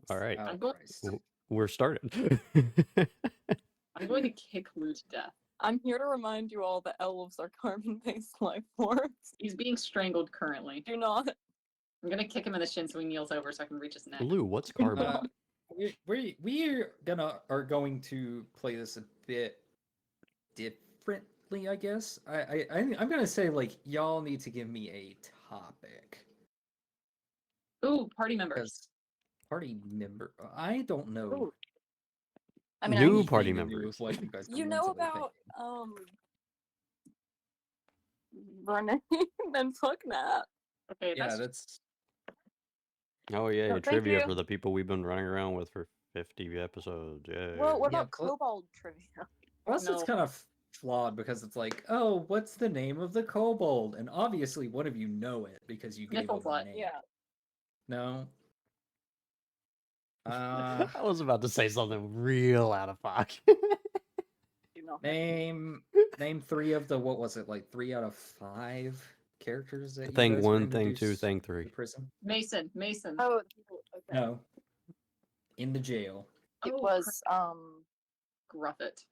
All right. Oh, I'm going- Christ. We're started. I'm going to kick Lou to death. I'm here to remind you all that elves are carbon-based life forms. He's being strangled currently. Do not. I'm gonna kick him in the shin so he kneels over so I can reach his neck. Lou, what's carbon? Are going to play this a bit differently, I guess. I'm gonna say like y'all need to give me a topic. Ooh, party members. Because party member, I don't know. Ooh. I mean, New anything party to do members. with what you guys you are know mentally about thinking. Renee and fuck that. Okay, Yeah, that's that's Oh yeah, No, thank trivia you. for the people we've been running around with for 50 episodes. Yeah. Well, what Yeah, about kobold trivia? plus it's No. kind of flawed because it's like, oh, what's the name of the kobold? And obviously one of you know it because you gave them a Nickelbutt, name. Yeah. No. I was about to say something real out of pocket. You know. Name 3 of the, what was it, like 3 out of 5 characters that you Thing guys were 1, thing 2, introduced thing to 3. prison? Mason. Oh, okay. No. In the jail. It Oh, was Gruffit.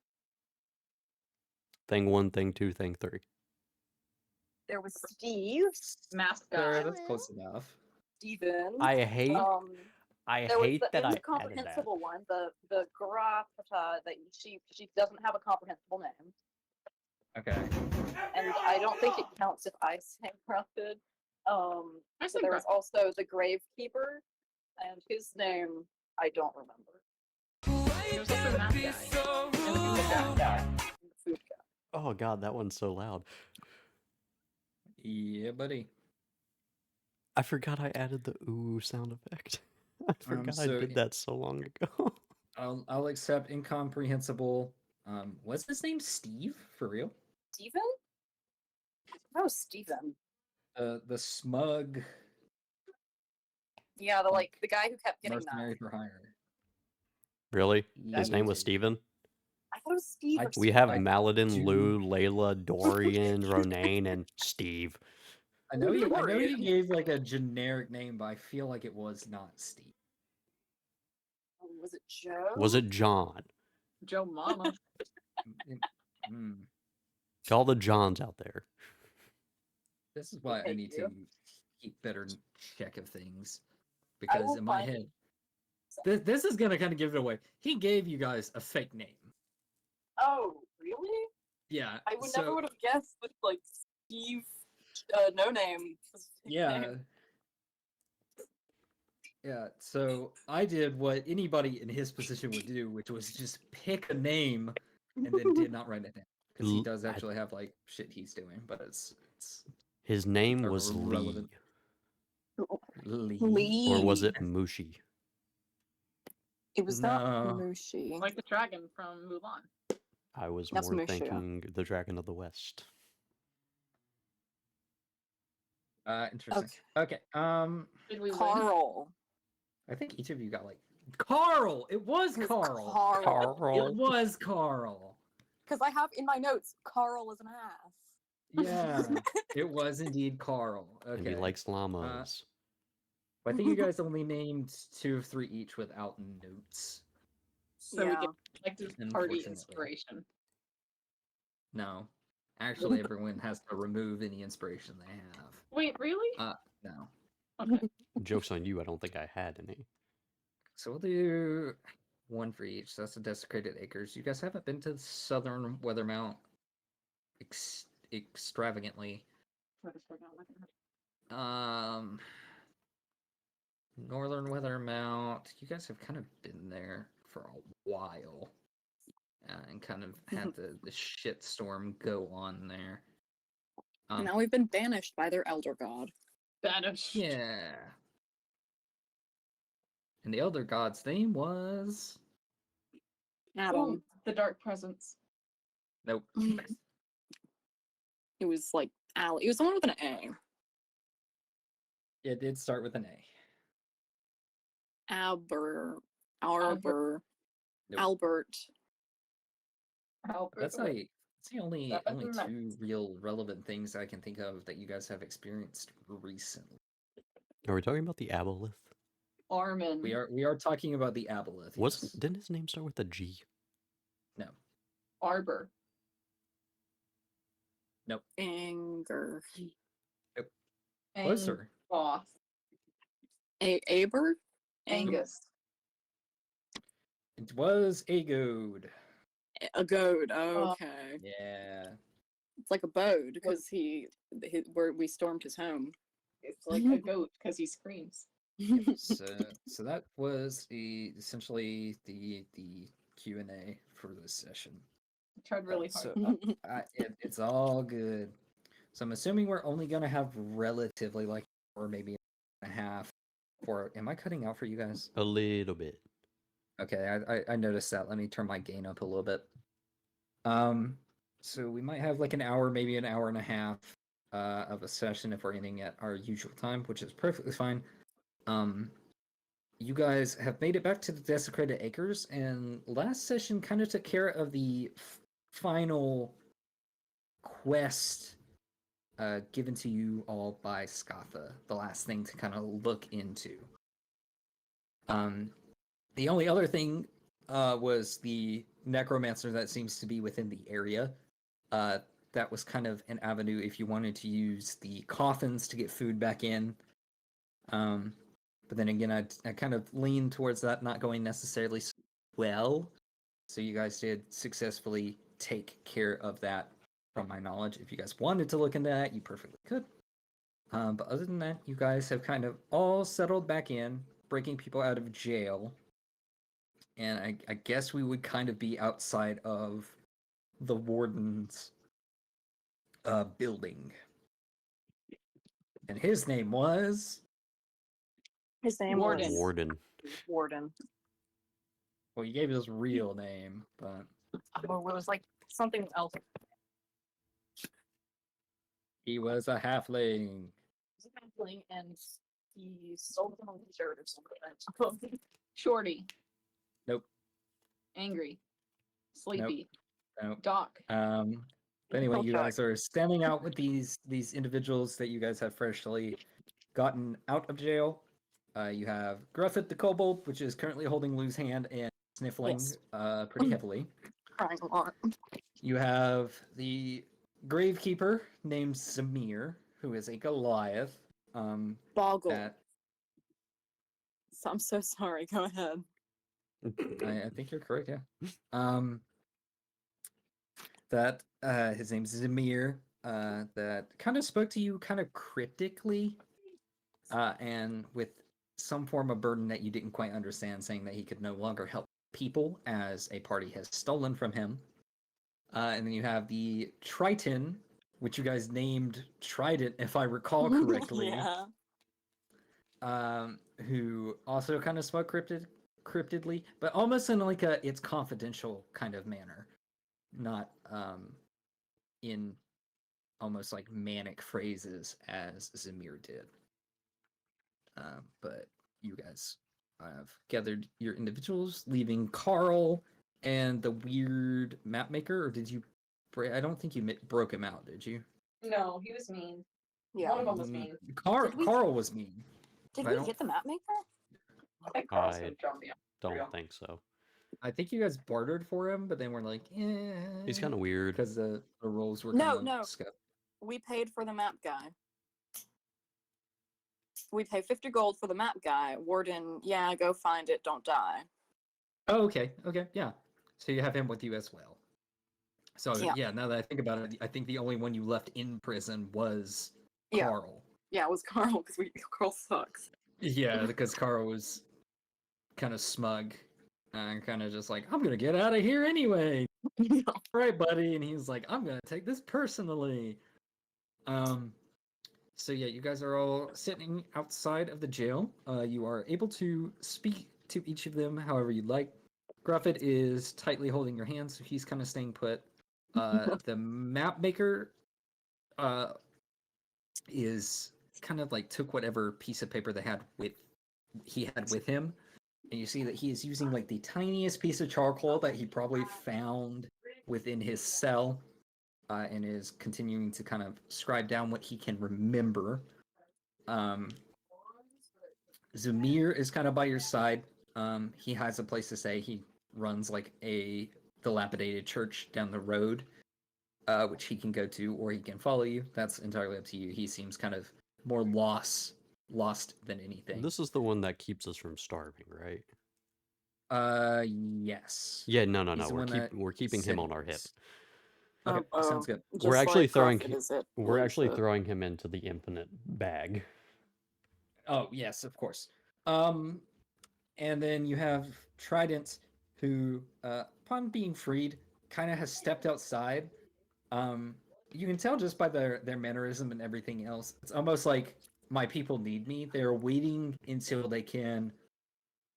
Thing 1, thing 2, thing 3. there was Steve, Masked There, guy. that's close enough. Steven. I hate There was hate the that I added that. incomprehensible one, the Grapata that she doesn't have a comprehensible name, Okay. and I don't think it counts if I say corrupted. I So said there was Gruffit. also the Gravekeeper, and his name I don't remember. There's also the masked guy. And the food guy. And the food guy. Oh god, that one's so loud. Yeah, buddy. I forgot I added the ooh sound effect. I forgot I so did that so long ago. I'll accept incomprehensible. What's his name? Steve? For real? Steven? That was Steven. The smug Yeah, the guy who kept getting mercenary that. for hire. Really? Yeah, His name was dude. Steven? I thought it was Steve. I- Or We have I Maladin, do- Lou, Layla, Dorian, Ronaine, and Steve. I know you Dorian. gave like a generic name, but I feel like it was not Steve. Was it Joe? Was it John? Joe Mama. Hmm. To all the Johns out there. This is why I Thank need you. to keep better check of things. I Because will in my find head, it. this is gonna kind of give it away. He gave you guys a fake name. Oh, really? Yeah. I would so, never would have guessed that like Steve, no name. was his Yeah. name. Yeah, so I did what anybody in his position would do, which was just pick a name and then did not write it down. Because he does actually have like shit he's doing, but it's His name was irrelevant. Lee. Lee. Or was it Mushi? It was not No. Mushi. Like the dragon from Mulan. I was That's more Mushu. thinking the Dragon of the West. Interesting. Okay. Did we win? Carl. I think each of you got like Carl. It was Carl. It was Carl. Because I have in my notes, Carl is an ass. Yeah, it was indeed Carl. Okay. And he likes llamas. I think you guys only named 2 of 3 each without notes. So we Yeah. get collective party Unfortunately. inspiration. No. Actually, everyone has to remove any inspiration they have. Wait, really? No. Okay. Joke's on you, I don't think I had any. So we'll do 1 for each. That's the Desecrated Acres. You guys haven't been to the Southern Weathermount extravagantly. Northern Weathermount. You guys have kind of been there for a while. And kind of had the shitstorm go on there. Now we've been banished by their elder god. Banished. Yeah. And the elder god's name was Adam. Ooh, the dark presence. nope. It was like Al. It was the one with an A. It did start with an A. Albert. Nope. Albert. That's like it's the only That only doesn't 2 real relevant things I can think of that you guys have experienced recently. Are we talking about the aboleth? Armin. We are talking about the Aboleth. Wasn't yes. didn't his name start with a G? No. Arbor. Anger. Closer. Boss. Aber? Angus. It was a goad. A goad. Okay. Yeah. It's like a bode because where we stormed his home. It's like a goat because he screams. So that was essentially the Q&A for this session. I tried really hard. So, it's all good. So I'm assuming we're only gonna have relatively like, or maybe a half. Or am I cutting out for you guys? A little bit. Okay, I noticed that. Let me turn my gain up a little bit. So we might have like an hour, maybe an hour and a half of a session if we're ending at our usual time, which is perfectly fine. You guys have made it back to the Desecrated Acres, and last session kind of took care of the final quest given to you all by Scatha, the last thing to kind of look into. The only other thing was the necromancer that seems to be within the area. That was kind of an avenue if you wanted to use the coffins to get food back in. But then again, I kind of lean towards that not going necessarily well. So you guys did successfully take care of that from my knowledge. If you guys wanted to look into that, you perfectly could. But other than that, you guys have kind of all settled back in, breaking people out of jail. And I guess we would kind of be outside of the warden's building. And his name was... His name Warden. was Warden. Warden. Well, you gave his real name, but Or it was like something else. he was a halfling. He was a halfling, and he sold them on the shirt or something. Shorty. Nope. Angry. Sleepy. Nope. Doc. But anyway, Don't you talk. guys are standing out with these individuals that you guys have freshly gotten out of jail. You have Gruffit the Kobold, which is currently holding Lou's hand and sniffling Yes. pretty heavily. Crying a lot. You have the Gravekeeper named Samir, who is a Goliath. Boggle. That So I'm so sorry. Go ahead. I think you're correct, yeah. That his name's Zamir, that kind of spoke to you kind of cryptically, and with some form of burden that you didn't quite understand, saying that he could no longer help people as a party has stolen from him. And then you have the Triton, which you guys named Trident, if I recall correctly. Yeah. Who also kind of spoke cryptidly, but almost in like a it's confidential kind of manner, not in almost like manic phrases as Zamir did. But you guys have gathered your individuals, leaving Carl and the weird map maker, or did you? I don't think you broke him out, did you? No, he was mean. Yeah. One of them was mean. Did we- Carl was mean. Did I we don't- get the map maker? I think Carl's I gonna jump me. Don't think so. I think you guys bartered for him, but then we're like, eh. He's kind of weird. because the roles were No, kinda no. scuffed. We paid for the map guy. We pay 50 gold for the map guy. Warden, yeah, go find it. Don't die. Oh, okay, yeah. So you have him with you as well. So Yeah. yeah, now that I think about it, I think the only one you left in prison was Yeah. Carl. Yeah, it was Carl because Carl sucks. Yeah, because Carl was kind of smug and kind of just like, I'm gonna get out of here anyway. All right, buddy, and he's like, I'm gonna take this personally. So yeah, you guys are all sitting outside of the jail. You are able to speak to each of them however you'd like. Gruffit is tightly holding your hand, so he's kind of staying put. The map maker is kind of like took whatever piece of paper he had with him, and you see that he is using like the tiniest piece of charcoal that he probably found within his cell, and is continuing to kind of scribe down what he can remember. Zamir is kind of by your side. He has a place to stay. He runs like a dilapidated church down the road, which he can go to, or he can follow you. That's entirely up to you. He seems kind of more lost than anything. This is the one that keeps us from starving, right? Yes. Yeah, no. He's the We're one that keeping him on our hip. sits. Okay, sounds good. We're actually throwing We're throwing him into the infinite bag. Oh yes, of course. And then you have Trident, who, upon being freed, kind of has stepped outside. You can tell just by their mannerism and everything else. It's almost like my people need me. They are waiting until they can.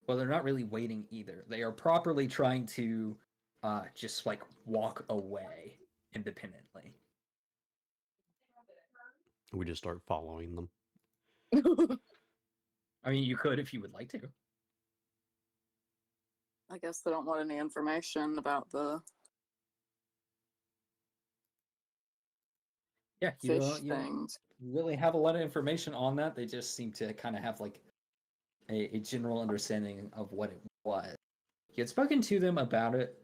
Well, they're not really waiting either. They are properly trying to, just like walk away independently. We just start following them. I mean, you could if you would like to. I guess they don't want any information about the Yeah, fish you don't things. really have a lot of information on that. They just seem to kind of have like a general understanding of what it was. You had spoken to them about it,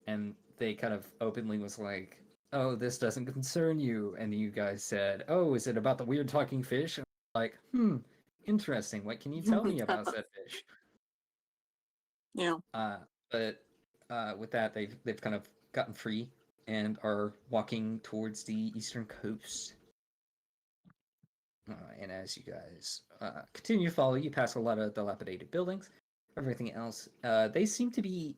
and they kind of openly was like, "Oh, this doesn't concern you." And you guys said, "Oh, is it about the weird talking fish?" And like, interesting. What can you tell me about that fish? Yeah. But with that, they've kind of gotten free and are walking towards the eastern coast. And as you guys continue to follow, you pass a lot of dilapidated buildings. Everything else, they seem to be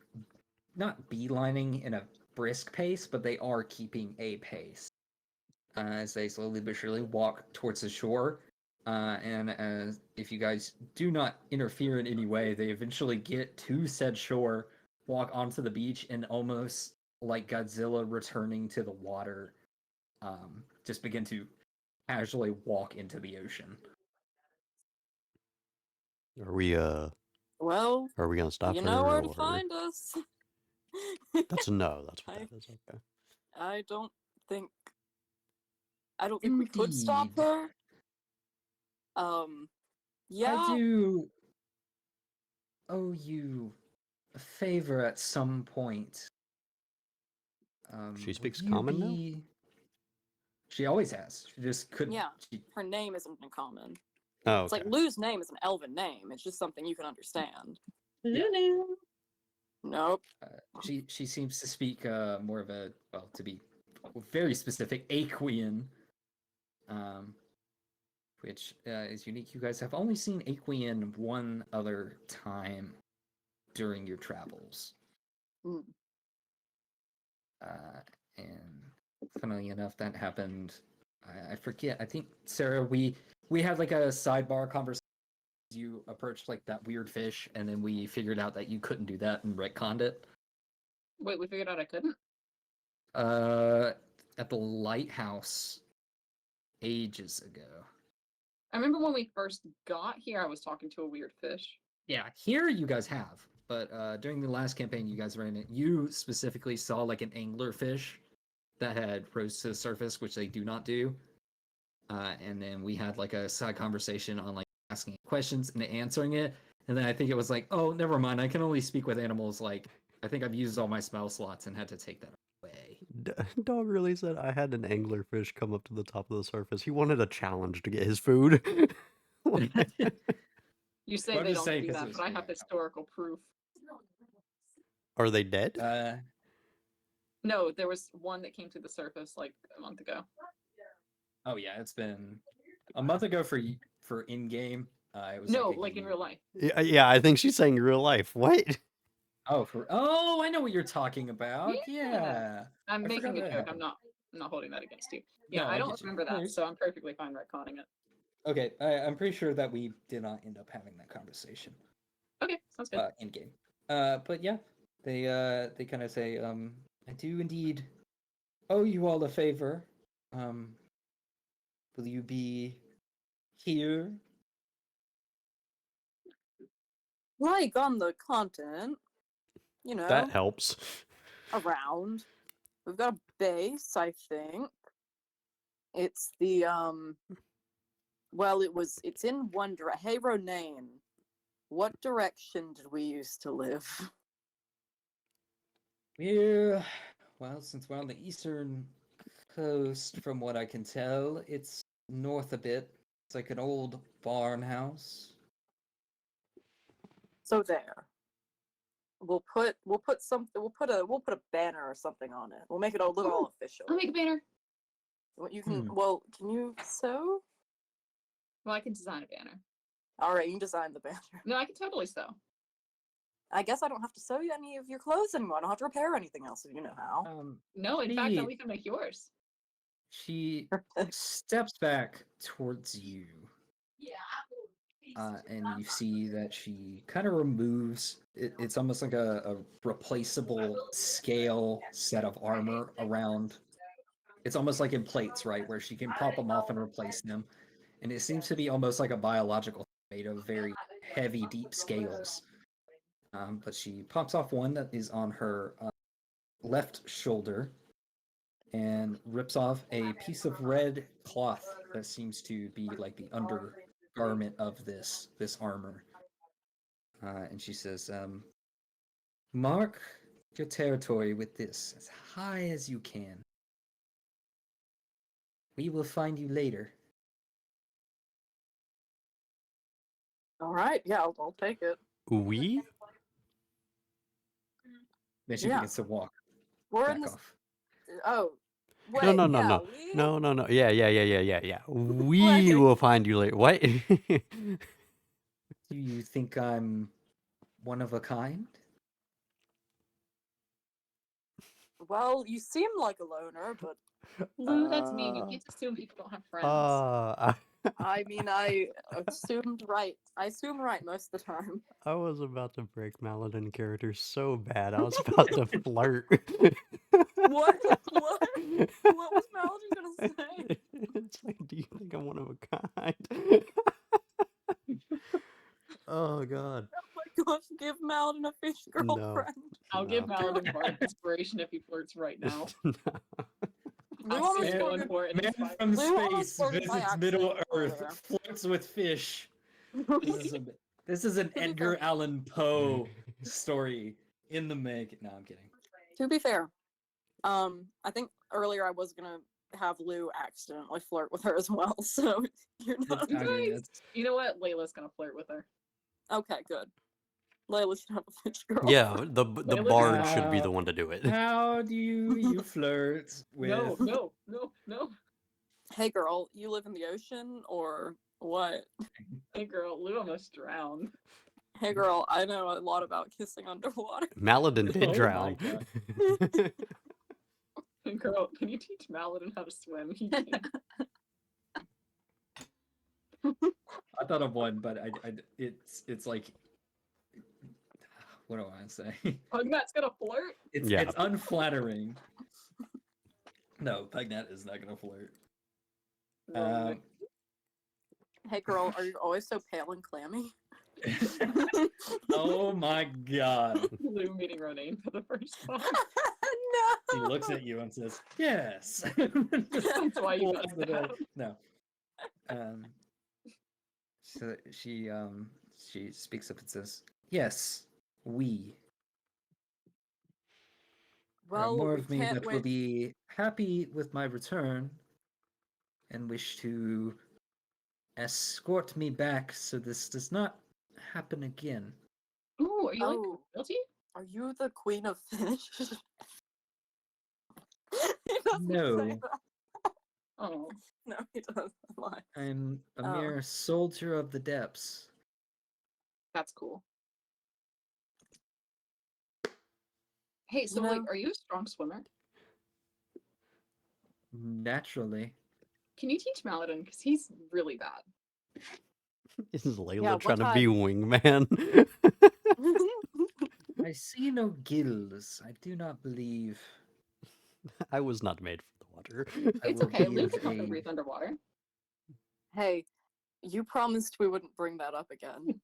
not beelining in a brisk pace, but they are keeping a pace as they slowly but surely walk towards the shore. And as if you guys do not interfere in any way, they eventually get to said shore, walk onto the beach, and almost like Godzilla returning to the water, just begin to casually walk into the ocean. Are we Well, Are we gonna stop you her? know where to or- find us. That's a no. That's what I- that is. Okay. I don't think we could stop Indeed. her. Yeah. I do owe you a favor at some point. She would speaks you common now? be- She always has. She just couldn't. Yeah. She, Her name isn't uncommon. Oh, It's okay. like Lou's name is an elven name. It's just something you can understand. Lulu. Nope. she seems to speak more of a, well, to be very specific, Aequian, which is unique. You guys have only seen Aequian one other time during your travels. Mm. And funnily enough, that happened. I forget. I think Sarah, we had like a sidebar conversation. You approached like that weird fish, and then we figured out that you couldn't do that and retconned it. Wait, we figured out I couldn't? At the lighthouse ages ago. I remember when we first got here, I was talking to a weird fish. Yeah, here you guys have, but during the last campaign, you guys ran it. You specifically saw like an anglerfish that had rose to the surface, which they do not do. And then we had like a side conversation on like asking questions and answering it. And then I think it was like, oh, never mind. I can only speak with animals. Like, I think I've used all my spell slots and had to take that away. Dog really said I had an anglerfish come up to the top of the surface. He wanted a challenge to get his food. You say Well, I'm they just don't saying do 'cause it that, was but I have weird. historical proof. Are they dead? No, there was one that came to the surface like a month ago. Oh yeah, it's been a month ago for in game. It was No, a like in game. real life. Yeah, I think she's saying real life. What? Oh, I know what you're talking about. Yeah. Yeah. I'm I making forgot a that joke. happened. I'm not holding that against you. Yeah, No, I I don't get you. remember No that, worries. so I'm perfectly fine retconning it. Okay, I'm pretty sure that we did not end up having that conversation Okay, sounds good. in game. But yeah, they kind of say, I do indeed owe you all a favor. Will you be here? Like on the continent, you know, That helps. around. We've got a base, I think. It's the well, it's in one direct. Hero name What direction did we used to live? Well, since we're on the eastern coast, from what I can tell, it's north a bit. It's like an old barn house. So there. We'll put a banner or something on it. We'll make it all look all official. I'll make a banner. What you can Hmm. well, can you sew? Well, I can design a banner. Alright, you can design the banner. No, I can totally sew. I guess I don't have to sew you any of your clothes anymore. I don't have to repair anything else if you know how. No, in fact, I'll She- even make yours. She steps back towards you, and you see that she kind of removes. It's almost like a replaceable scale set of armor around. It's almost like in plates, right, where she can pop them off and replace them. And it seems to be almost like a biological made of very heavy, deep scales. But she pops off one that is on her left shoulder and rips off a piece of red cloth that seems to be like the undergarment of this armor. And she says, "Mark your territory with this as high as you can. We will find you later." Alright, yeah, I'll take it. We? Then she Yeah. begins to walk We're back in this off. oh. Wait, No, no, no, yeah, no. we No, no, no. Yeah. We Like- will find you later. What? Do you think I'm one of a kind? Well, you seem like a loner, but Lou, that's mean. You can't assume people don't have friends. I mean I assumed right. I assume right most of the time. I was about to break Maladin character so bad. I was about to flirt. What? What? What was Maladin gonna say? It's like, do you think I'm one of a kind? Oh god. Oh my gosh, give Maladin a fish No. girlfriend. I'll give No. Maladin Bard inspiration if he flirts right now. No. Lou I'll almost see Man- going flirted- for it. and Man inspire from Lou almost space flirted by visits Middle accident Earth, earlier. flirts with fish. This is an be Edgar fair- Allan Poe story in the make. No, I'm kidding. To be fair, I think earlier I was gonna have Lou accidentally flirt with her as well, so you're not I mean, Nice. You know what? Layla's gonna flirt with her. okay, good. Layla should have a fish girl. Yeah, the Layla bard should be Uh, the one to do it. how do you flirt with? No. Hey girl, you live in the ocean or what? Hey girl, Lou almost drowned. Hey girl, I know a lot about kissing underwater. Maladin did Oh my drown. Hey girl, can you teach Maladin how to swim? He can't. I thought of one, but it's like, what do I want to say? Pugnat's gonna flirt? Yeah. It's unflattering. No, Pugnat is not gonna flirt. Wrong. Hey girl, are you always so pale and clammy? Oh my god. Lou meeting Ronan for the first time. He No. looks at you and says, "Yes." That's why you got Walks away. stabbed. No. So she speaks up and says, "Yes, we. There are Well, more we of me can't that will wait. be happy with my return and wish to escort me back so this does not happen again." Ooh, are you like Oh, guilty? are you the queen of fish? He doesn't say No. that. Oh. No, he doesn't lie. I'm a Oh. mere soldier of the depths. That's cool. Hey, so You like, know- are you a strong swimmer? Naturally. Can you teach Maladin? Because he's really bad. Is Layla Yeah, trying one to be wingman? I see no gills. I do not believe. I was not made for the water. I It's will okay. be Lou of can help her aid. breathe underwater. Hey, you promised we wouldn't bring that up again.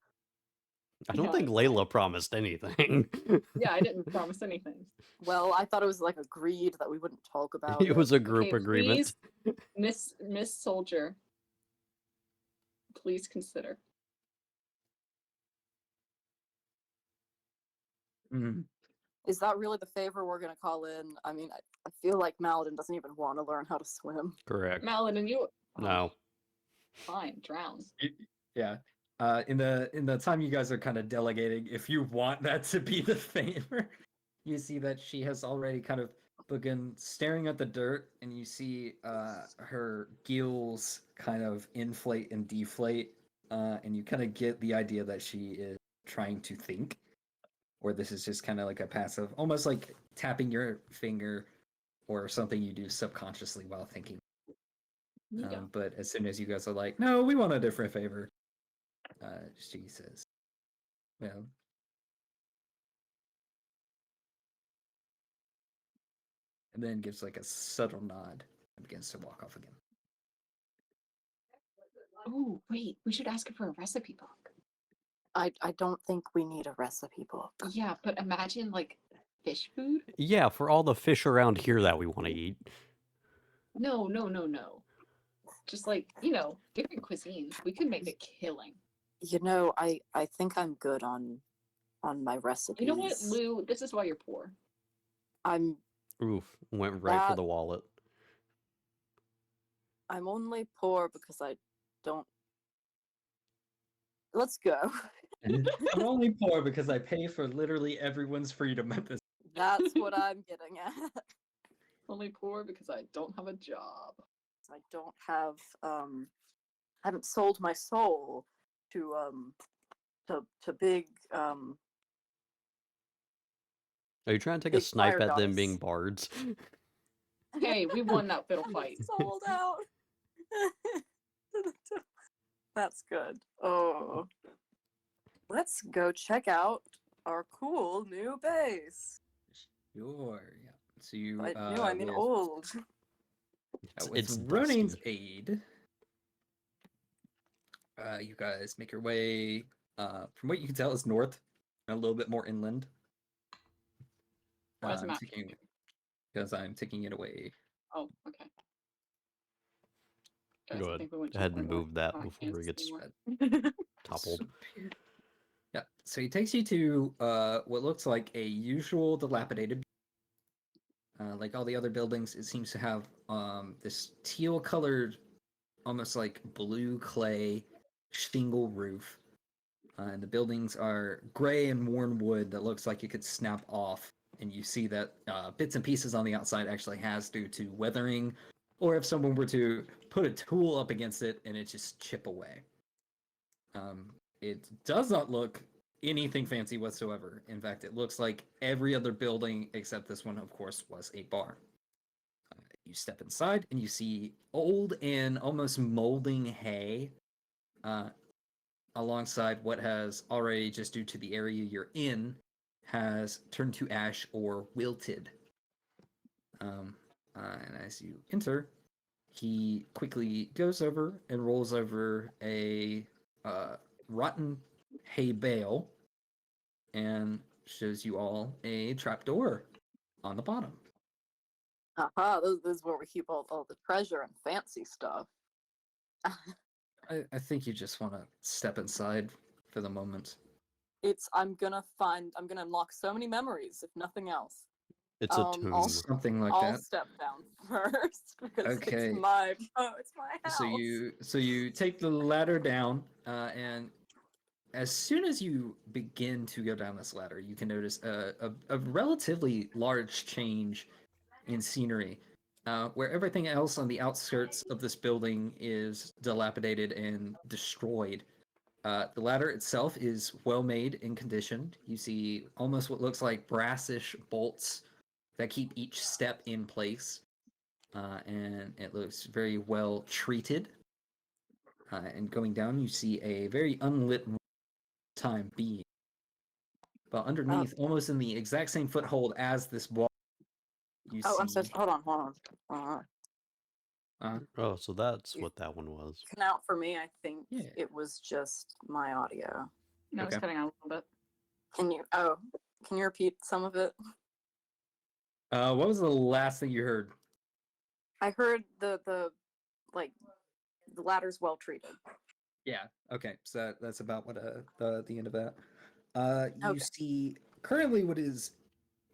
I don't Yeah, think it's Layla promised anything. Yeah, I didn't promise anything. Well, I thought it was like agreed that we wouldn't talk about it. It was a group Okay, agreement. please, Miss Soldier, please consider. Mhm. Is that really the favor we're gonna call in? I mean, I feel like Maladin doesn't even want to learn how to swim. Correct. Malin and you. Oh, No. Fine, drown. Yeah. In the time you guys are kind of delegating, if you want that to be the favor, you see that she has already kind of begun staring at the dirt, and you see her gills kind of inflate and deflate, and you kind of get the idea that she is trying to think, or this is just kind of like a passive, almost like tapping your finger or something you do subconsciously while thinking. Yeah. But as soon as you guys are like, no, we want a different favor, she says, well, and then gives like a subtle nod and begins to walk off again. Oh, wait, we should ask her for a recipe book. I don't think we need a recipe book. Yeah, but imagine like fish food. Yeah, for all the fish around here that we want to eat. No, no, no, no. Just like, different cuisines. We could make a killing. You know, I think I'm good on my recipes. You know what, Lou? This is why you're poor. I'm Oof, went right for That- the wallet. I'm only poor because I don't. Let's go. I'm only poor because I pay for literally everyone's freedom at this. That's what I'm getting at. Only poor because I don't have a job. I don't have haven't sold my soul to big Are you trying to take a Big snipe fire at them goddess. being bards? Hey, we won that fiddle fight. sold out. That's good. Oh, let's go check out our cool new base. Sure, yeah. So you, But no, I mean with, old. with It's Ronin's dusty. aid, you guys make your way, from what you can tell, is north, and a little bit more inland. Why is the map Because I'm taking it away. Oh, okay. Guys, Go I ahead. think we went Go ahead too and far move that north. I before can't it gets see anymore. toppled. Yeah, so he takes you to what looks like a usual dilapidated. Like all the other buildings, it seems to have this teal-colored, almost like blue clay shingle roof, and the buildings are gray and worn wood that looks like it could snap off. And you see that bits and pieces on the outside actually has due to weathering, or if someone were to put a tool up against it and it just chip away. It does not look anything fancy whatsoever. In fact, it looks like every other building except this one, of course, was a bar. You step inside and you see old and almost molding hay alongside what has already, just due to the area you're in, has turned to ash or wilted. And as you enter, he quickly goes over and rolls over a rotten hay bale and shows you all a trapdoor on the bottom. Aha, this is where we keep all the treasure and fancy stuff. I think you just want to step inside for the moment. I'm gonna unlock so many memories, if nothing else. It's a I'll tomb. Something like I'll that. step down first because Okay. it's my house. So you take the ladder down, and as soon as you begin to go down this ladder, you can notice a relatively large change in scenery. Where everything else on the outskirts of this building is dilapidated and destroyed. The ladder itself is well made and conditioned. You see almost what looks like brassish bolts that keep each step in place. And it looks very well treated. And going down, you see a very unlit time being. But underneath, almost in the exact same foothold as this wall, you see. I'm sorry. Hold on. Oh, so that's Yeah. what that one was. Cut out for me. I think Yeah. it was just my audio. No, it's Okay. cutting out a little bit. Can you repeat some of it? What was the last thing you heard? I heard the ladder's well treated. Yeah. Okay. So that's about what the end of that. You Okay. see currently what is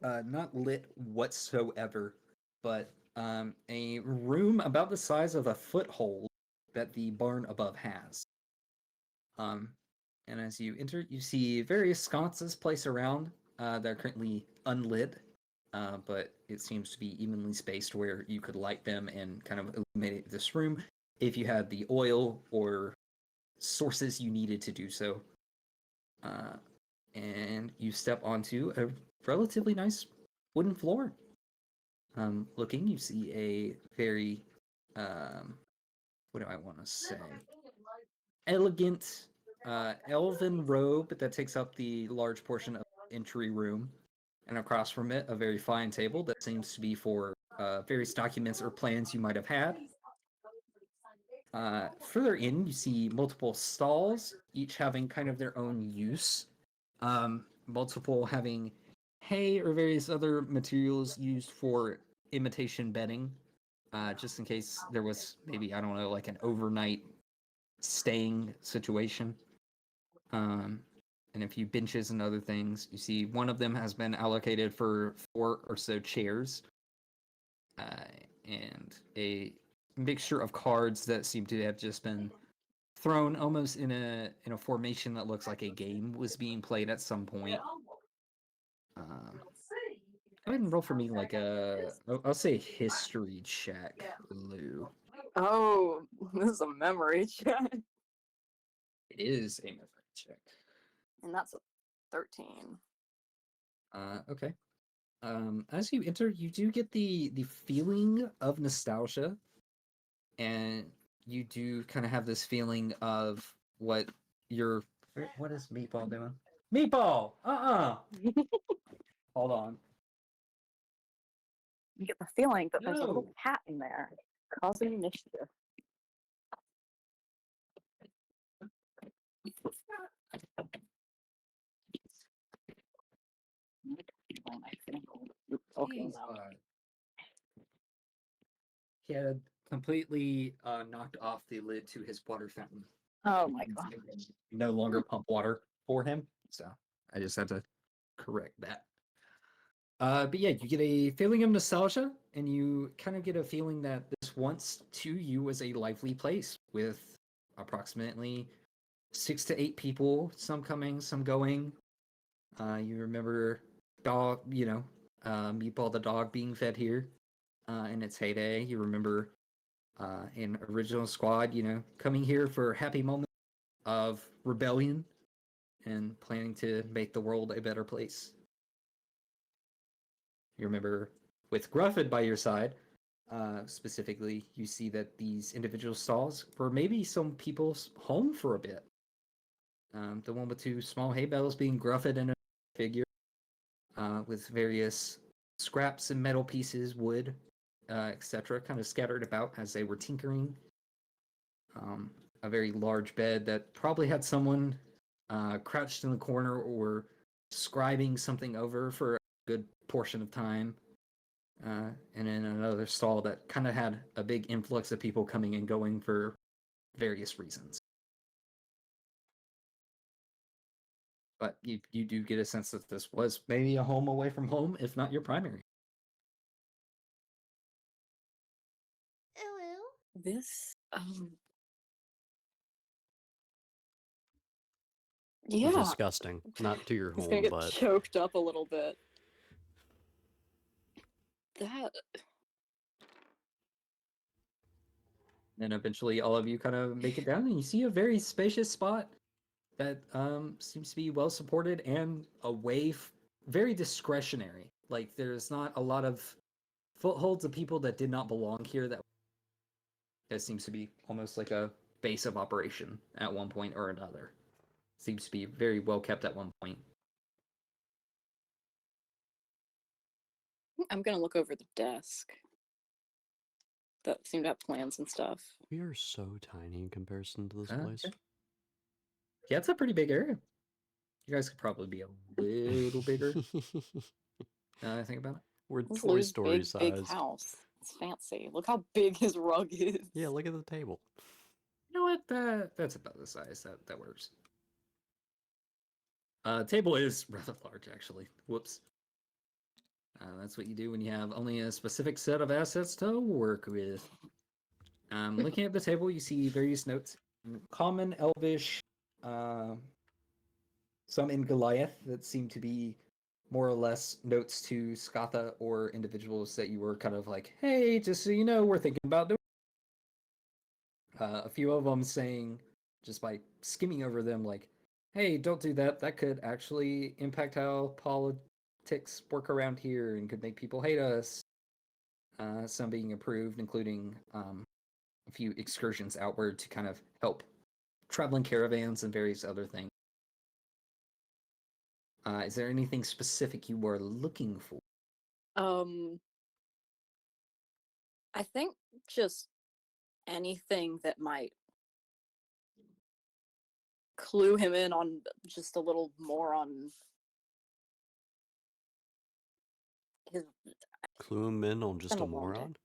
not lit whatsoever, but a room about the size of a foothold that the barn above has. And as you enter, you see various sconces placed around that are currently unlit, but it seems to be evenly spaced where you could light them and kind of illuminate this room if you had the oil or sources you needed to do so. And you step onto a relatively nice wooden floor. Looking, you see a very, what do I want to say? Elegant elven robe that takes up the large portion of the entry room. And across from it, a very fine table that seems to be for various documents or plans you might have had. Further in, you see multiple stalls, each having kind of their own use. Multiple having hay or various other materials used for imitation bedding, just in case there was maybe, I don't know, like an overnight staying situation. And a few benches and other things. You see one of them has been allocated for 4 or so chairs, and a mixture of cards that seem to have just been thrown almost in a formation that looks like a game was being played at some point. Go ahead and roll for me like I'll say history check, Lou. Oh, this is a memory check. It is a memory check. And that's a 13. Okay. As you enter, you do get the feeling of nostalgia, and you do kind of have this feeling of what is Meatball doing? Meatball! Hold on. You get the feeling that there's a little No. cat in there causing mischief. Okay. He had completely knocked off the lid to his water fountain. Oh my god. No longer pump water for him, so I just had to correct that. But yeah, you get a feeling of nostalgia, and you kind of get a feeling that this once to you was a lively place with approximately 6 to 8 people, some coming, some going. You remember dog, Meatball the dog being fed here in its heyday. You remember in original squad, coming here for a happy moment of rebellion and planning to make the world a better place. You remember with Gruffid by your side, specifically, you see that these individual stalls were maybe some people's home for a bit. The one with 2 small hay bales being Gruffid and a figure, with various scraps and metal pieces, wood, etc., kind of scattered about as they were tinkering. A very large bed that probably had someone crouched in the corner or scribing something over for a good portion of time. And in another stall that kind of had a big influx of people coming and going for various reasons. But you do get a sense that this was maybe a home away from home, if not your primary. This, Yeah. yeah, Disgusting. Not to your he's gonna home, get but choked up a little bit. That, And eventually all of you kind of make it down and you see a very spacious spot that seems to be well supported and very discretionary. Like there's not a lot of footholds of people that did not belong here. That seems to be almost like a base of operation at one point or another. Seems to be very well kept at one point. I'm gonna look over the desk. That seemed to have plans and stuff. we are so tiny in comparison to this Okay. place. Yeah, it's a pretty big area. You guys could probably be a little bigger. Now that I think about it. We're This Toy Lou's Story big sized. house. It's fancy. Look how big his rug is. Yeah, look at the table. You know what? That's about the size that works. Table is rather large, actually. Whoops. That's what you do when you have only a specific set of assets to work with. Looking at the table, you see various notes. Common, Elvish, some in Goliath that seem to be more or less notes to Skatha or individuals that you were kind of like, hey, just so you know, we're thinking about doing. A few of them saying, just by skimming over them, like, hey, don't do that. That could actually impact how politics work around here and could make people hate us. Some being approved, including a few excursions outward to kind of help traveling caravans and various other things. Is there anything specific you were looking for? I think just anything that might clue him in on just a little more on his Clue him in on just been a a long day. moron?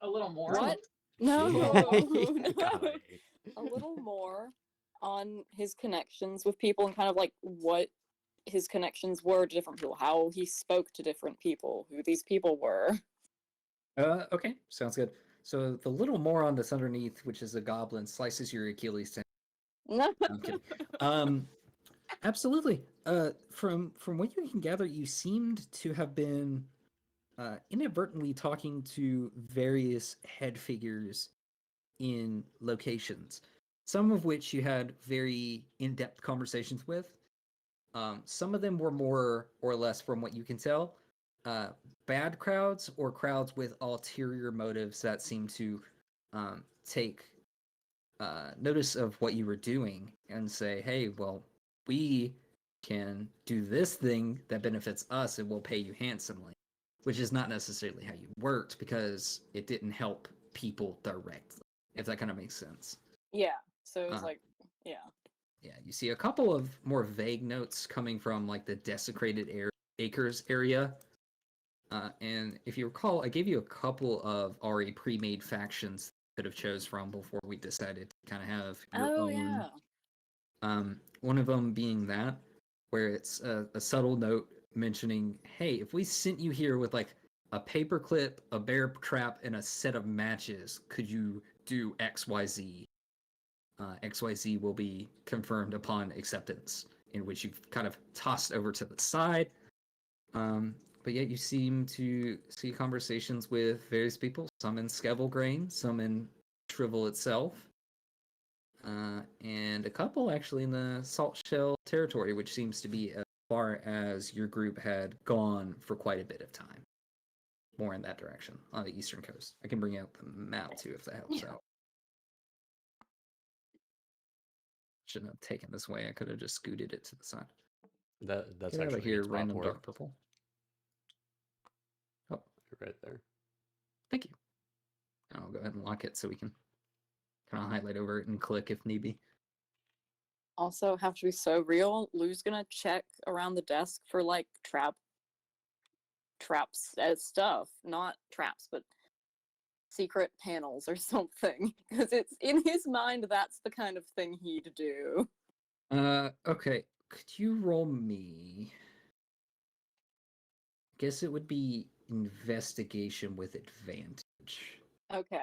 A little more. What? No, Yeah, no. golly. A little more on his connections with people and kind of like what his connections were to different people, how he spoke to different people, who these people were. Okay, sounds good. So the little moron that's underneath, which is a goblin, slices your Achilles tendon. I'm kidding. Absolutely. From what you can gather, you seemed to have been inadvertently talking to various head figures in locations, some of which you had very in-depth conversations with. Some of them were more or less, from what you can tell, bad crowds or crowds with ulterior motives that seem to take notice of what you were doing and say, hey, well, we can do this thing that benefits us and we'll pay you handsomely, which is not necessarily how you worked because it didn't help people directly, if that kind of makes sense. Yeah. So it was Uh, like, yeah. Yeah, you see a couple of more vague notes coming from like the desecrated acres area. And if you recall, I gave you a couple of already pre-made factions that you could have chose from before we decided to kind of have your Oh, own. yeah. One of them being that, where it's a subtle note mentioning, hey, if we sent you here with like a paperclip, a bear trap, and a set of matches, could you do XYZ? XYZ will be confirmed upon acceptance, in which you've kind of tossed over to the side. But yet you seem to see conversations with various people, some in Skevelgrain, some in Shrivel itself, and a couple actually in the Salt Shell territory, which seems to be as far as your group had gone for quite a bit of time. More in that direction, on the eastern coast. I can bring out the map too if that helps out. Shouldn't have taken this way. I could have just scooted it to the side. That's Get out actually of here, a good spot random for dark it. purple. Oh, You're right there. thank you. I'll go ahead and lock it so we can kind of highlight over it and click if need be. Also, have to be so real. Lou's gonna check around the desk for like traps as stuff, not traps, but secret panels or something. Because it's in his mind, that's the kind of thing he'd do. Okay. Could you roll me? Guess it would be investigation with advantage. Okay.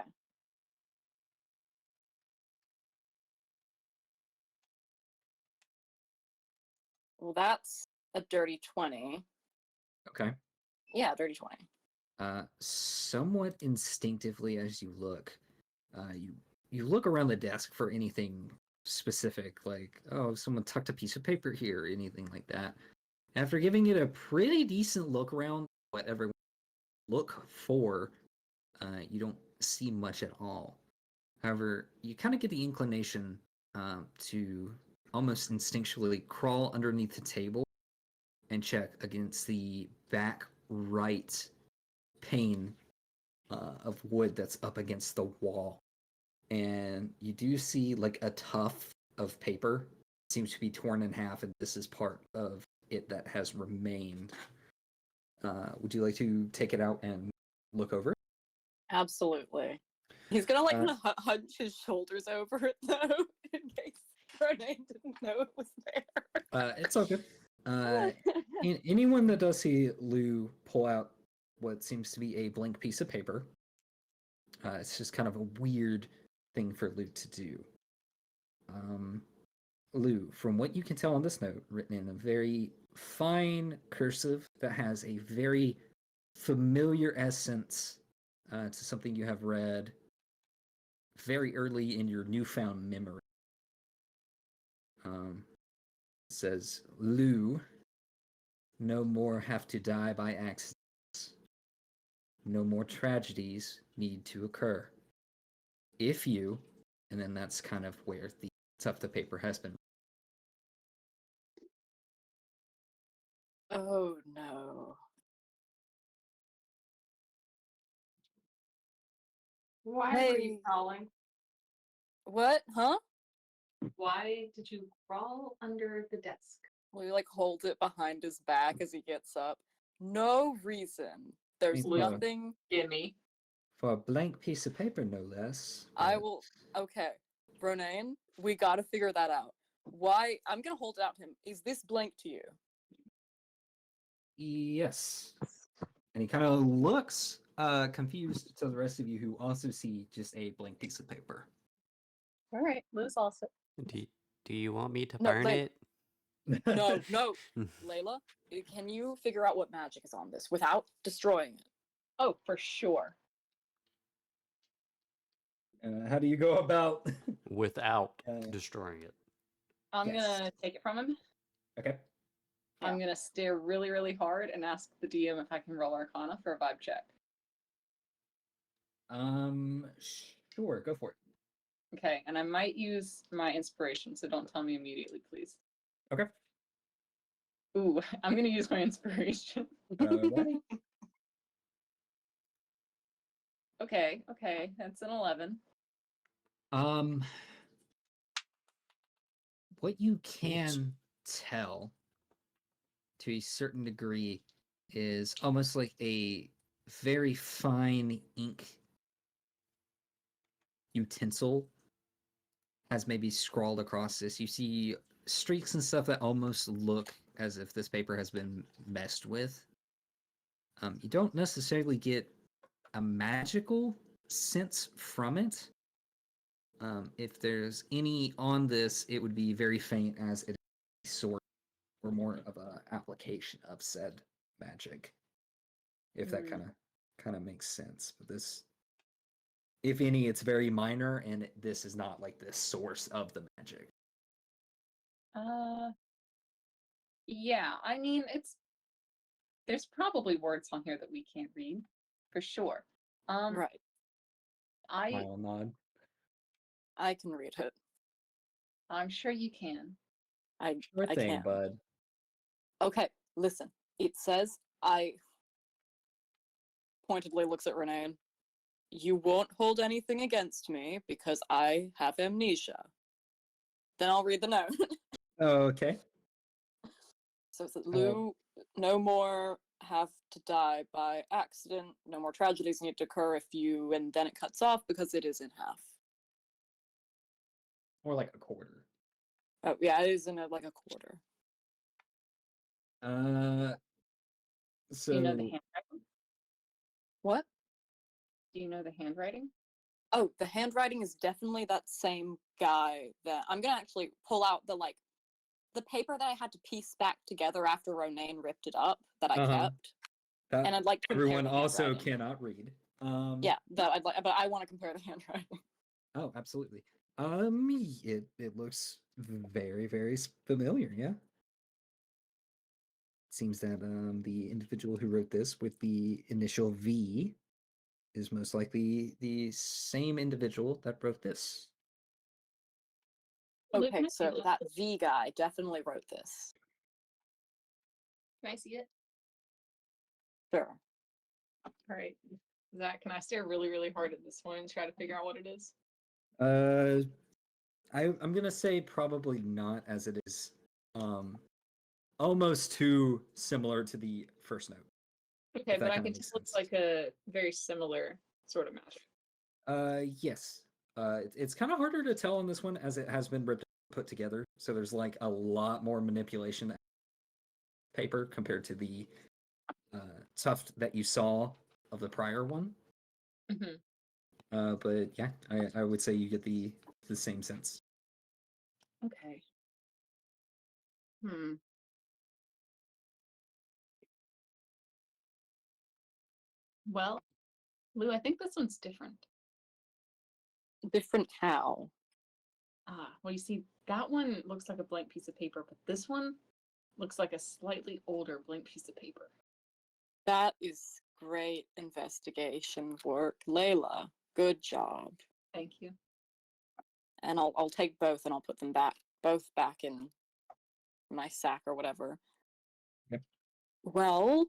Well, that's a dirty 20. Okay. Yeah, dirty 20. Somewhat instinctively as you look, you look around the desk for anything specific, like, oh, someone tucked a piece of paper here, or anything like that. After giving it a pretty decent look around, whatever look for, you don't see much at all. However, you kind of get the inclination to almost instinctually crawl underneath the table and check against the back right pane of wood that's up against the wall. And you do see like a tuft of paper. It seems to be torn in half, and this is part of it that has remained. Would you like to take it out and look over it? Absolutely. He's gonna like kind of hunch his shoulders over it though, in case Ronan didn't know it was there. It's all good. Anyone that does see Lou pull out what seems to be a blank piece of paper, it's just kind of a weird thing for Lou to do. Lou, from what you can tell on this note, written in a very fine cursive that has a very familiar essence to something you have read very early in your newfound memory. It says, Lou, no more have to die by accidents. No more tragedies need to occur. If you, and then that's kind of where the tuft of paper has been. Oh no. Why were Hey. you crawling? What? Huh? Why did you crawl under the desk? Lou like holds it behind his back as he gets up. No reason. There's Lou. nothing. Gimme. For a blank piece of paper, no less. I but- will. Okay, Ronaine, we gotta figure that out. Why? I'm gonna hold it out to him. Is this blank to you? Yes. And he kind of looks confused to the rest of you who also see just a blank piece of paper. All right, Lou's also. Do you want me to No, burn like- it? No, no. Layla, can you figure out what magic is on this without destroying it? Oh, for sure. How do you go about? Without Uh, destroying it. I'm Yes. gonna take it from him. Okay. I'm gonna stare really, really hard and ask the DM if I can roll Arcana for a vibe check. Sure, go for it. Okay, and I might use my inspiration, so don't tell me immediately, please. Okay. Ooh, I'm gonna use my inspiration. Alrighty. Okay, that's an 11. What you can tell to a certain degree is almost like a very fine ink utensil has maybe scrawled across this. You see streaks and stuff that almost look as if this paper has been messed with. You don't necessarily get a magical sense from it. If there's any on this, it would be very faint as it is sort or more of a application of said magic. If that Mm. kind of makes sense. But this, if any, it's very minor, and this is not like the source of the magic. Yeah, I mean, there's probably words on here that we can't read, for sure. Right. Smile nod. I can read it. I'm sure you can. Sure I thing, can. bud. Okay, listen. It says, I pointedly looks at Renee. You won't hold anything against me because I have amnesia. Then I'll read the note. Okay. So it says, Lou, no more have to die by accident. No more tragedies need to occur if you, and then it cuts off because it is in half. Or like a quarter. Oh, yeah, it is in like a quarter. So Do you know the handwriting? What? Do you know the handwriting? Oh, the handwriting is definitely that same guy that I'm gonna actually pull out the paper that I had to piece back together after Ronaine ripped it up that I Uh-huh. kept. that And I'd like to compare everyone the also handwriting. cannot read. Yeah, that I'd like, but I want to compare the handwriting. Oh, absolutely. It looks very, very familiar, yeah. Seems that the individual who wrote this with the initial V is most likely the same individual that wrote this. Luke, Okay, can I see so this? that V guy definitely wrote this. Can I see it? Sure. All right. Zach, can I stare really, really hard at this one and try to figure out what it is? I'm gonna say probably not, as it is almost too similar to the first note. Okay, If that but I kinda can makes tell it's sense. like a very similar sort of magic. Yes. It's kind of harder to tell on this one as it has been put together. So there's like a lot more manipulation paper compared to the tuft that you saw of the prior one. Hmm. But yeah, I would say you get the same sense. Okay. Hmm. Well, Lou, I think this one's different. Different how? Well, you see, that one looks like a blank piece of paper, but this one looks like a slightly older blank piece of paper. That is great investigation work. Layla, good job. Thank you. And I'll take both and I'll put them both back in my sack or whatever. Yep. Well,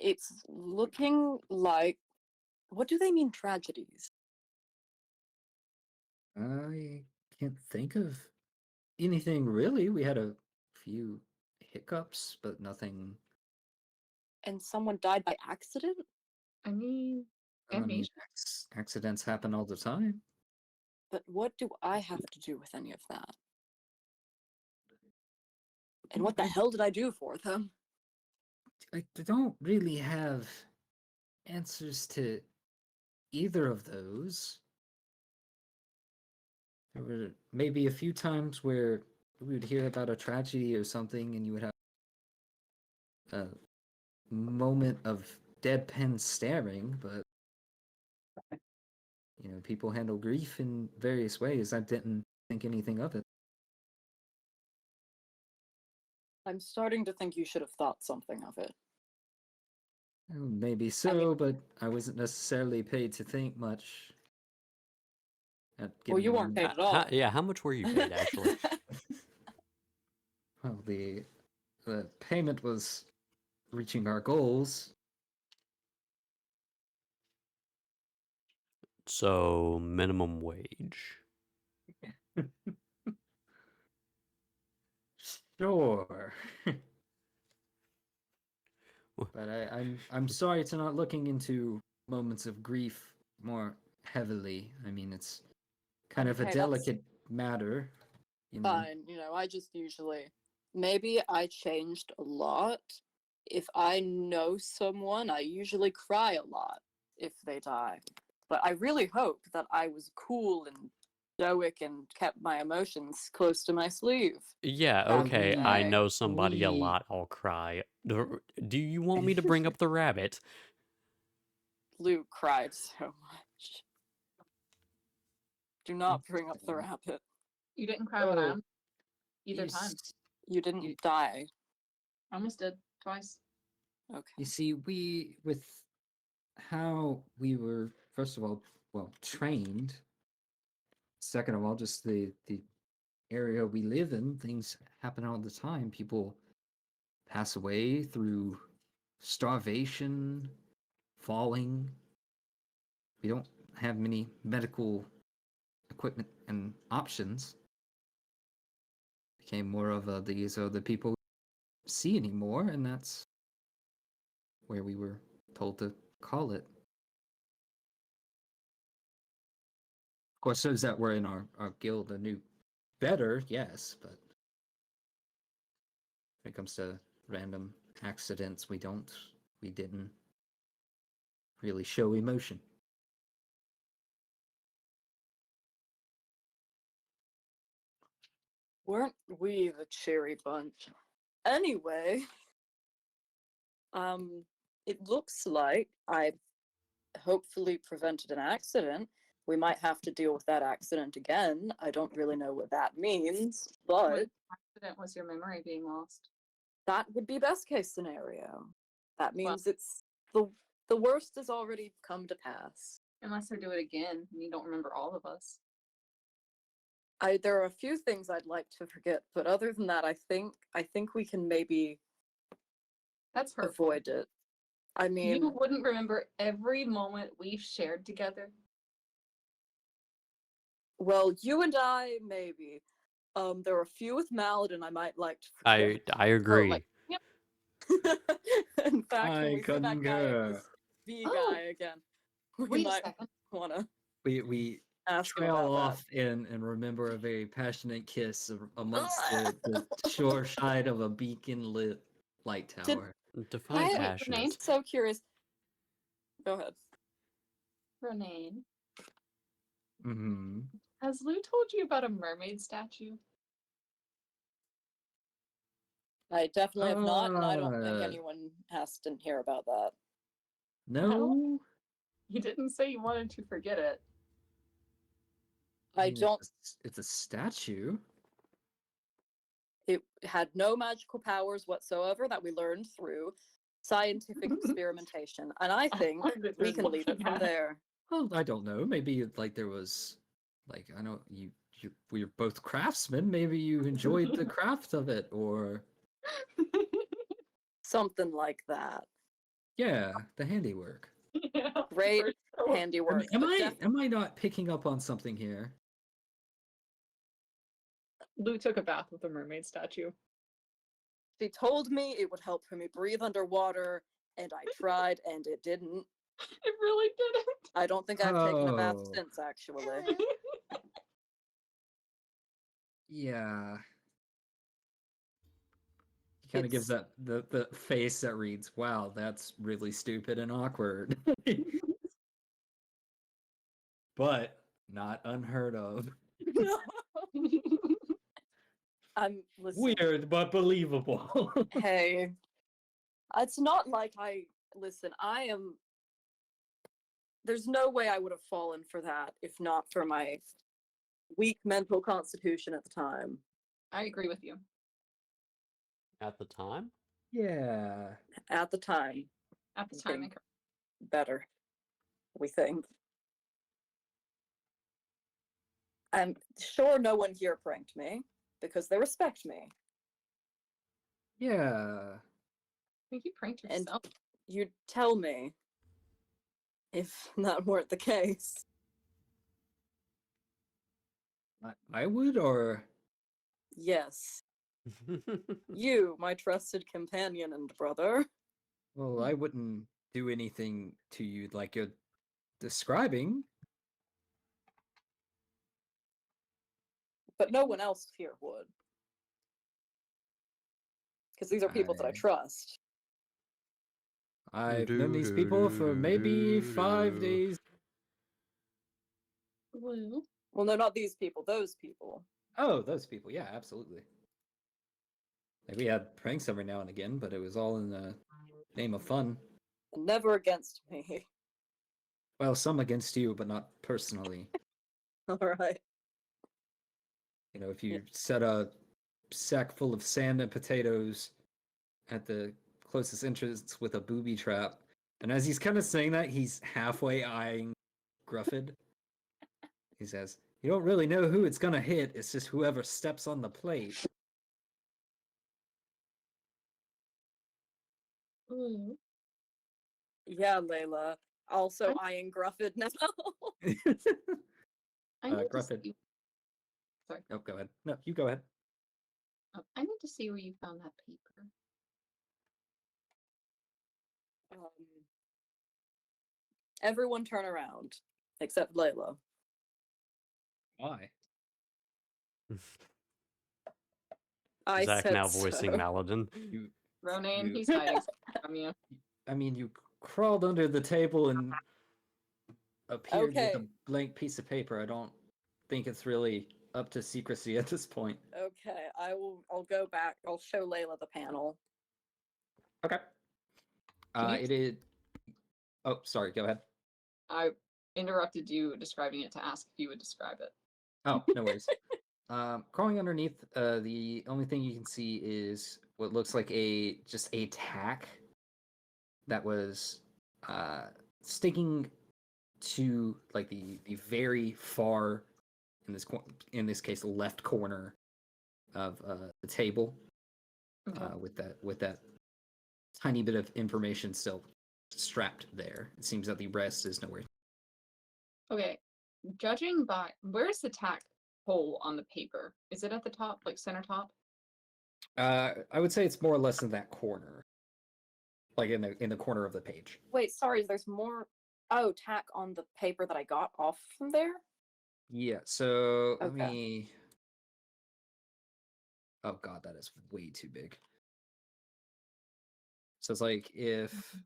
it's looking like, what do they mean tragedies? I can't think of anything really. We had a few hiccups, but nothing. And someone died by accident? I mean, I mean, amnesia. accidents happen all the time. But what do I have to do with any of that? And what the hell did I do for them? I don't really have answers to either of those. There were maybe a few times where we would hear about a tragedy or something, and you would have a moment of deadpan staring, but people handle grief in various ways. I didn't think anything of it. I'm starting to think you should have thought something of it. Well, maybe so, but I wasn't necessarily paid to think much. Well, you weren't paid at all. Yeah, how much were you paid actually? Well, the payment was reaching our goals. So minimum wage. Sure. Wha- But I'm sorry to not looking into moments of grief more heavily. I mean, it's kind of a Okay, that's delicate matter. Fine, I just usually, maybe I changed a lot. If I know someone, I usually cry a lot if they die. But I really hope that I was cool and stoic and kept my emotions close to my sleeve. Yeah, Back okay, in the I day. know somebody a we- lot, I'll cry. Do you want me to bring up the rabbit? Luke cried so much. Do not bring up the rabbit. You didn't cry when I Oh, either you time. You didn't You- die. I almost did twice. Okay. You see, with how we were, first of all, trained. Second of all, just the area we live in, things happen all the time. People pass away through starvation, falling. We don't have many medical equipment and options. Became more of these are the people we don't see anymore, and that's where we were told to call it. Of course, those that were in our guild knew better, yes, but when it comes to random accidents, we didn't really show emotion. Weren't we the cheery bunch? Anyway, it looks like I hopefully prevented an accident. We might have to deal with that accident again. I don't really know what that means, but What accident was your memory being lost? that would be best case scenario. That means it's the worst has already come to pass. Unless they do it again and you don't remember all of us. There are a few things I'd like to forget, but other than that, I think we can maybe That's hurtful. avoid it. I mean, You wouldn't remember every moment we've shared together. well, you and I maybe. There are a few with Maladin I might like to forget. I agree. like- In fact, when I we see that guy, concur. this V Oh, guy again, we Wait a might second. wanna. We Ask him trail about off and remember a very passionate kiss amongst the shore side of a beacon lit light Did- tower. Define I'm passionate. so curious. Go ahead. Renee, Mm-hmm. has Lou told you about a mermaid statue? I definitely have not, and I don't think Uh, anyone didn't hear about that. No, He didn't say he wanted to forget it. I mean, don't. It's a statue. It had no magical powers whatsoever that we learned through scientific experimentation, and I think wondered we there's can leave it looking from at. there. Well, I don't know. Maybe like there was, like I know we're both craftsmen. Maybe you enjoyed the craft of it, or Something like that. yeah, the handiwork. Yeah, Great for sure. handiwork. Am but I am I not picking up on something here? Lou took a bath with a mermaid statue. She told me it would help me breathe underwater, and I tried, and it didn't. It really didn't. I don't think I've taken a bath Oh. since, actually. Yeah. He kind of gives It's- that the face that reads, "Wow, that's really stupid and awkward," but not unheard of. listen, Weird but believable. hey, it's not like listen, I am. There's no way I would have fallen for that if not for my weak mental constitution at the time. I agree with you. At the time? Yeah. At the time, At the Okay. time, I agree. better, we think. I'm sure no one here pranked me because they respect me. Yeah. I think you pranked And- yourself. You'd tell me if that weren't the case. I would, or Yes, you, my trusted companion and brother. well, I wouldn't do anything to you like you're describing. But no one else here would. Because these are people that I I- trust. I've known these people for maybe 5 days. Lou. Well, no, not these people, those people. Oh, those people. Yeah, absolutely. Like we had pranks every now and again, but it was all in the name of fun. And never against me. Well, some against you, but not personally. Alright. You know, if you set a sack full of sand and potatoes at the closest entrance with a booby trap, and as he's kind of saying that, he's halfway eyeing Gruffid. He says, "You don't really know who it's gonna hit. It's just whoever steps on the plate." Lou. Yeah, Layla. Also eyeing Gruffid now. I need to Gruffid. see. Sorry. Oh, go ahead. No, you go ahead. I need to see where you found that paper. Everyone turn around. Except Layla. Why? I Zach said now voicing so. Maladin. You, Ronan, You- he's hiding something from you. I mean, you crawled under the table and appeared with Okay. a blank piece of paper. I don't think it's really up to secrecy at this point. Okay, I'll go back. I'll show Layla the panel. Okay. Can you- It is. Oh, sorry. Go ahead. I interrupted you describing it to ask if you would describe it. Oh, no worries. Crawling underneath, the only thing you can see is what looks like just a tack that was sticking to like the very far in this case left corner of the table Okay. with that tiny bit of information still strapped there. It seems that the rest is nowhere. Okay. Judging by where's the tack hole on the paper? Is it at the top, like center top? I would say it's more or less in that corner, like in the corner of the page. Wait, sorry, there's more. Oh, tack on the paper that I got off from there? Yeah, so let Okay. me. Oh god, that is way too big. So it's like if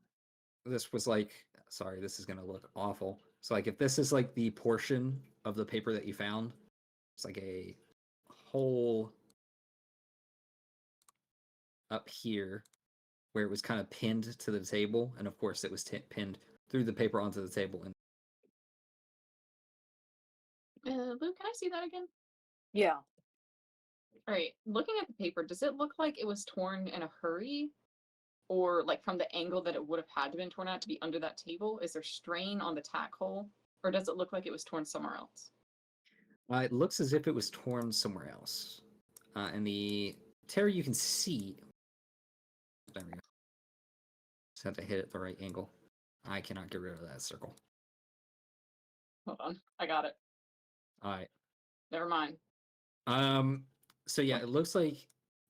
this was like, sorry, this is gonna look awful. So like if this is like the portion of the paper that you found, it's like a hole up here where it was kind of pinned to the table, and of course it was pinned through the paper onto the table. And Luke, can I see that again? Yeah. All right. Looking at the paper, does it look like it was torn in a hurry? Or like from the angle that it would have had to been torn out to be under that table? Is there strain on the tack hole? Or does it look like it was torn somewhere else? it looks as if it was torn somewhere else. And the tear you can see. There we go. Just have to hit it at the right angle. I cannot get rid of that circle. Hold on. I got it. All right. Never mind. So yeah, it looks like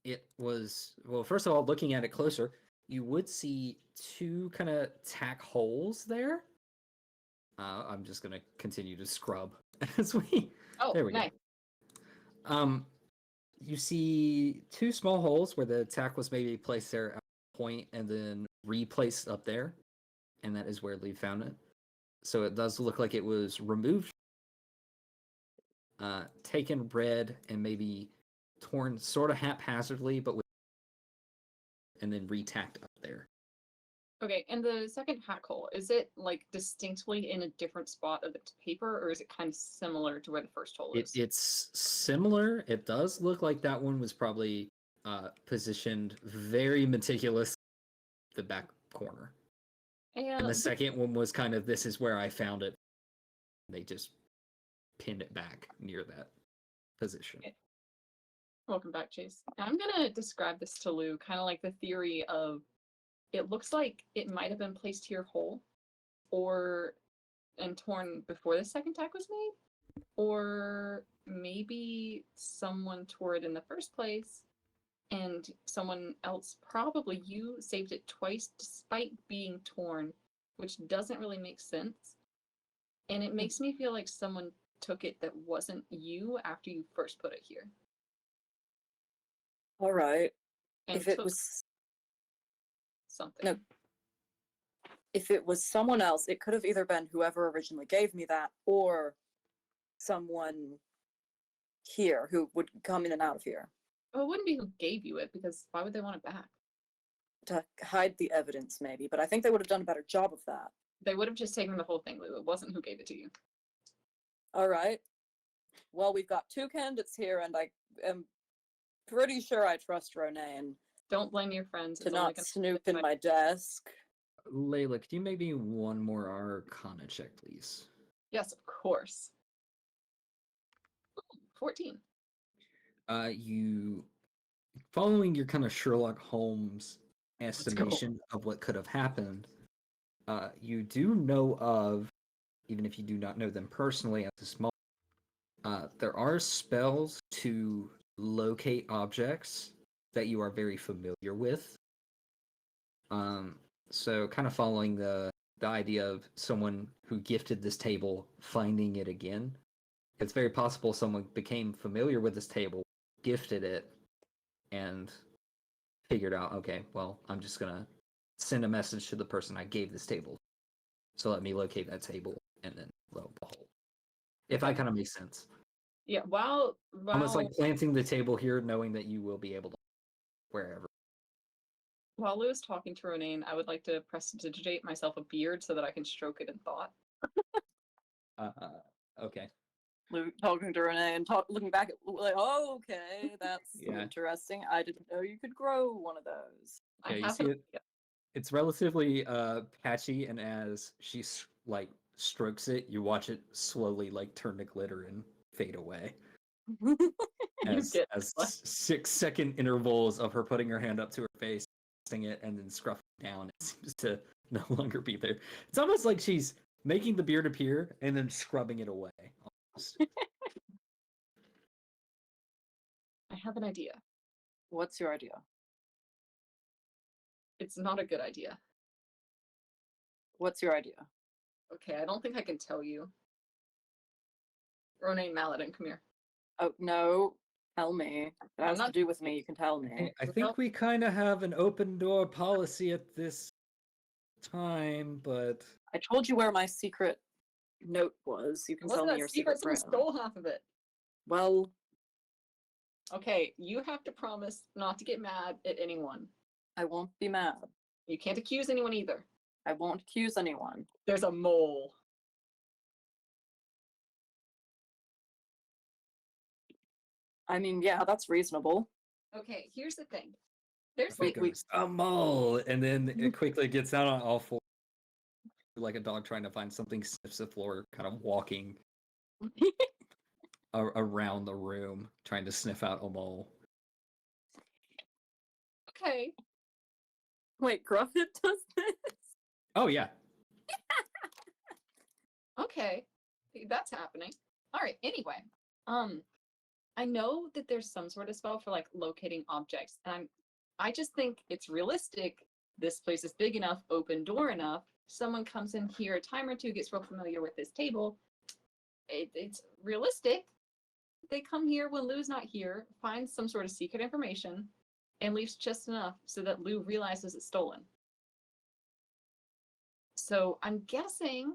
it was, well, first of all, looking at it closer, you would see two kind of tack holes there. I'm just gonna continue to scrub as we. Oh, There we nice. go. You see two small holes where the tack was maybe placed there at a point and then replaced up there, and that is where Lee found it. So it does look like it was removed, taken, read, and maybe torn sort of haphazardly, but with, and then retacked up there. Okay, and the second hack hole, is it like distinctly in a different spot of the paper, or is it kind of similar to where the first hole is? It's similar. It does look like that one was probably positioned very meticulous the back corner. And the second one was kind of, this is where I found it. They just pinned it back near that position. Okay. Welcome back, Chase. I'm gonna describe this to Lou, kind of like the theory of it looks like it might have been placed here whole, or and torn before the second tack was made, or maybe someone tore it in the first place, and someone else, probably you, saved it twice despite being torn, which doesn't really make sense. And it makes me feel like someone took it that wasn't you after you first put it here. All right. And If it took was something. no, if it was someone else, it could have either been whoever originally gave me that or someone here who would come in and out of here Oh, it wouldn't be who gave you it, because why would they want it back? to hide the evidence, maybe. But I think they would have done a better job of that. They would have just taken the whole thing, Lou. It wasn't who gave it to you. All right. Well, we've got two candidates here, and I am pretty sure I trust Ronan Don't blame your friends. to It's only not gonna snoop make in my desk. Layla, could you make me one more Arcana check, please? Yes, of course. Ooh, 14. You, following your kind of Sherlock Holmes go. estimation of what could have happened, you do know of, even if you do not know them personally at this moment, there are spells to locate objects that you are very familiar with. So kind of following the idea of someone who gifted this table finding it again. It's very possible someone became familiar with this table, gifted it, and figured out, okay, well, I'm just gonna send a message to the person I gave this table. So let me locate that table, and then lo and behold. If that kind of makes sense. Yeah, while Almost like planting the table here, knowing that you will be able to wherever. while Lou is talking to Ronan, I would like to prestidigitate myself a beard so that I can stroke it in thought. Okay. Luke talking to Renee and looking back at like, oh, okay, that's Yeah. interesting. I didn't know you could grow one of those. Yeah, I you have see an it. idea. It's relatively patchy, and as she like strokes it, you watch it slowly like turn to glitter and fade away. You As get as what? 6-second intervals of her putting her hand up to her face, pressing it, and then scruffing down, it seems to no longer be there. It's almost like she's making the beard appear and then scrubbing it away. Almost. I have an idea. What's your idea? It's not a good idea. What's your idea? Okay, I don't think I can tell you. Ronaine Maladin, come here. Oh no, tell me. If it I'm has to not- do with me, you can tell me. I No. think we kind of have an open door policy at this time, but I told you where my secret note was. You It can tell wasn't me a your secret, secret someone prayer. stole half of it. Well, Okay, you have to promise not to get mad at anyone. I won't be mad. You can't accuse anyone either. I won't accuse anyone. There's a mole. I mean, yeah, that's reasonable. Okay, here's the thing. There's it like goes a mole, and then it quickly gets out on all fours, like a dog trying to find something, sniffs the floor, kind of walking around the room, trying to sniff out a mole. okay. Wait, Gruffit does this? Oh yeah, Okay, that's happening. All right. Anyway, I know that there's some sort of spell for like locating objects, and I just think it's realistic. This place is big enough, open door enough. Someone comes in here a time or two, gets real familiar with this table. It's realistic. They come here when Lou's not here, finds some sort of secret information, and leaves just enough so that Lou realizes it's stolen. So I'm guessing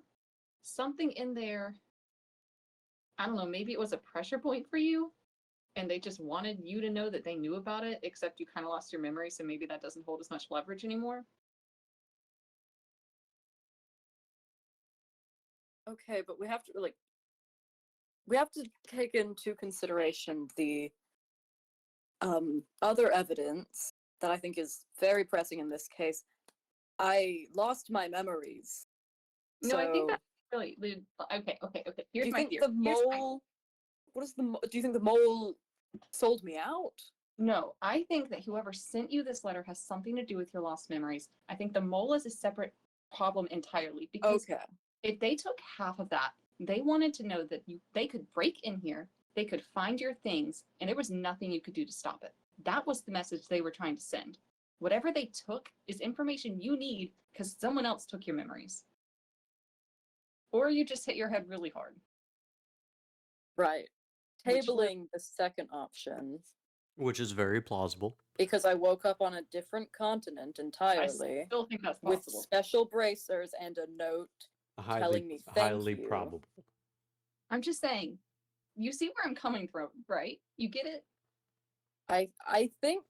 something in there, I don't know, maybe it was a pressure point for you and they just wanted you to know that they knew about it, except you kind of lost your memory, so maybe that doesn't hold as much leverage anymore. Okay, but we have to take into consideration the other evidence that I think is very pressing in this case. I lost my memories. No, I think so that's really okay. do Here's you my think theory. the mole do you think the mole sold me out? No, I think that whoever sent you this letter has something to do with your lost memories. I think the mole is a separate problem entirely because Okay. if they took half of that, they wanted to know that they could break in here, they could find your things, and there was nothing you could do to stop it. That was the message they were trying to send. Whatever they took is information you need because someone else took your memories. Or you just hit your head really hard. Right. Which would- Tabling the second option Which is very plausible. because I woke up on a different continent I entirely still think that's with possible. special bracers and a note. Telling me thank highly you. probable. I'm just saying, you see where I'm coming from, right? You get it? I think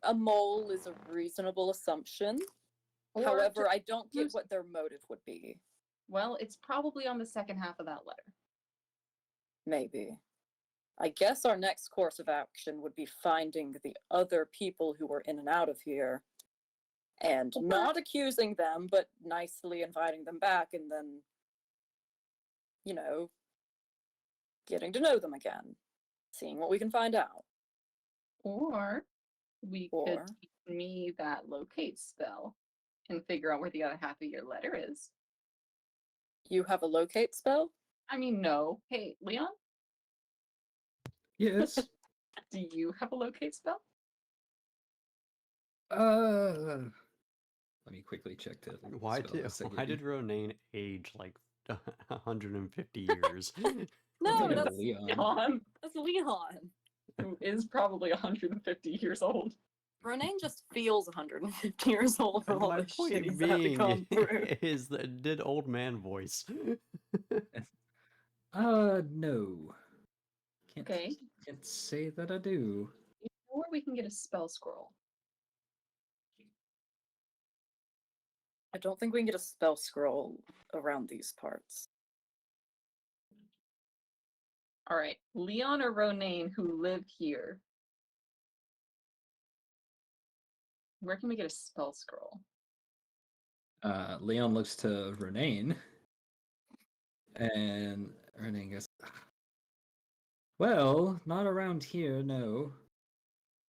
a mole is a reasonable assumption. Or However, just- I don't get what their motive would be. well, it's probably on the second half of that letter. Maybe. I guess our next course of action would be finding the other people who were in and out of here and Okay. not accusing them, but nicely inviting them back and then, you know, getting to know them again, seeing what we can find out. Or we Or- could teach me that locate spell and figure out where the other half of your letter is. You have a locate spell? I mean, no. Hey, Leon, yes. do you have a locate spell? Let me quickly check the Why spell did list I why gave you. did Ronaine age like 150 years? No, Look at that's Leon. Leon, Leon. who is probably 150 years old. Ronaine just feels 150 years old for And all my the shit point he's had to come being through. is that did old man voice. No. Can't, Okay. can't say that I do. Or we can get a spell scroll. I don't think we can get a spell scroll around these parts. All right, Leon or Ronaine who live here. Where can we get a spell scroll? Leon looks to Renane, and Renane goes, well, not around here, no.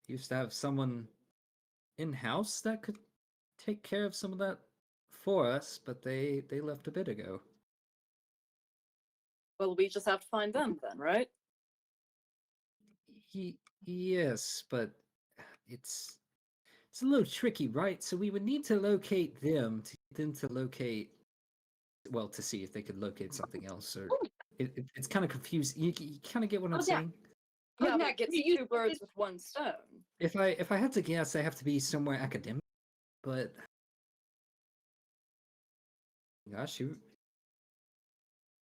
Used to have someone in-house that could take care of some of that for us, but they left a bit ago. Well, we just have to find them then, right? Yes, but it's a little tricky, right? So we would need to locate them to locate, well, to see if they could locate something else or it's kind of confused. You kind of get what I'm Oh, yeah. saying? Yeah, Pugnac, but gets you two birds with one stone. If I had to guess, I have to be somewhere academic, but gosh, you